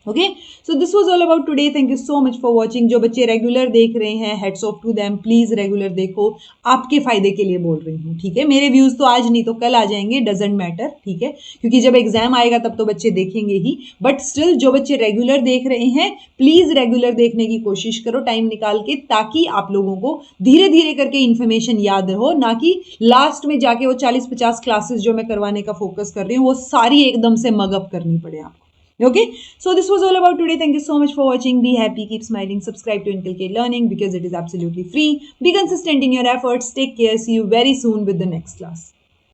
Speaker 1: Okay, so this was all about today. Thank you so much for watching. जो बच्चे रेगुलर देख रहे हैं, heads off to them, please regular देखो, आपके फायदे के लिए बोल रही हूँ, ठीक है। मेरे व्यूज तो आज नहीं तो कल आ जाएंगे, डजेंट मैटर, ठीक है, क्योंकि जब एग्जाम आएगा तब तो बच्चे देखेंगे ही। बट स्टिल जो बच्चे रेगुलर देख रहे हैं, प्लीज रेगुलर देखने की कोशिश करो टाइम निकाल के, ताकि आप लोगों को धीरे धीरे करके इन्फॉर्मेशन याद हो, ना कि लास्ट में जाके वो 40-50 क्लासेस जो मैं करवाने का फोकस कर रही हूँ वो सारी एकदम से मगअप करनी पड़े आपको। Okay, so this was all about today. Thank you so much for watching. Be happy, keep smiling, subscribe to Inculcate Learning because it is absolutely free. Be consistent in your efforts. Take care. See you very soon with the next class.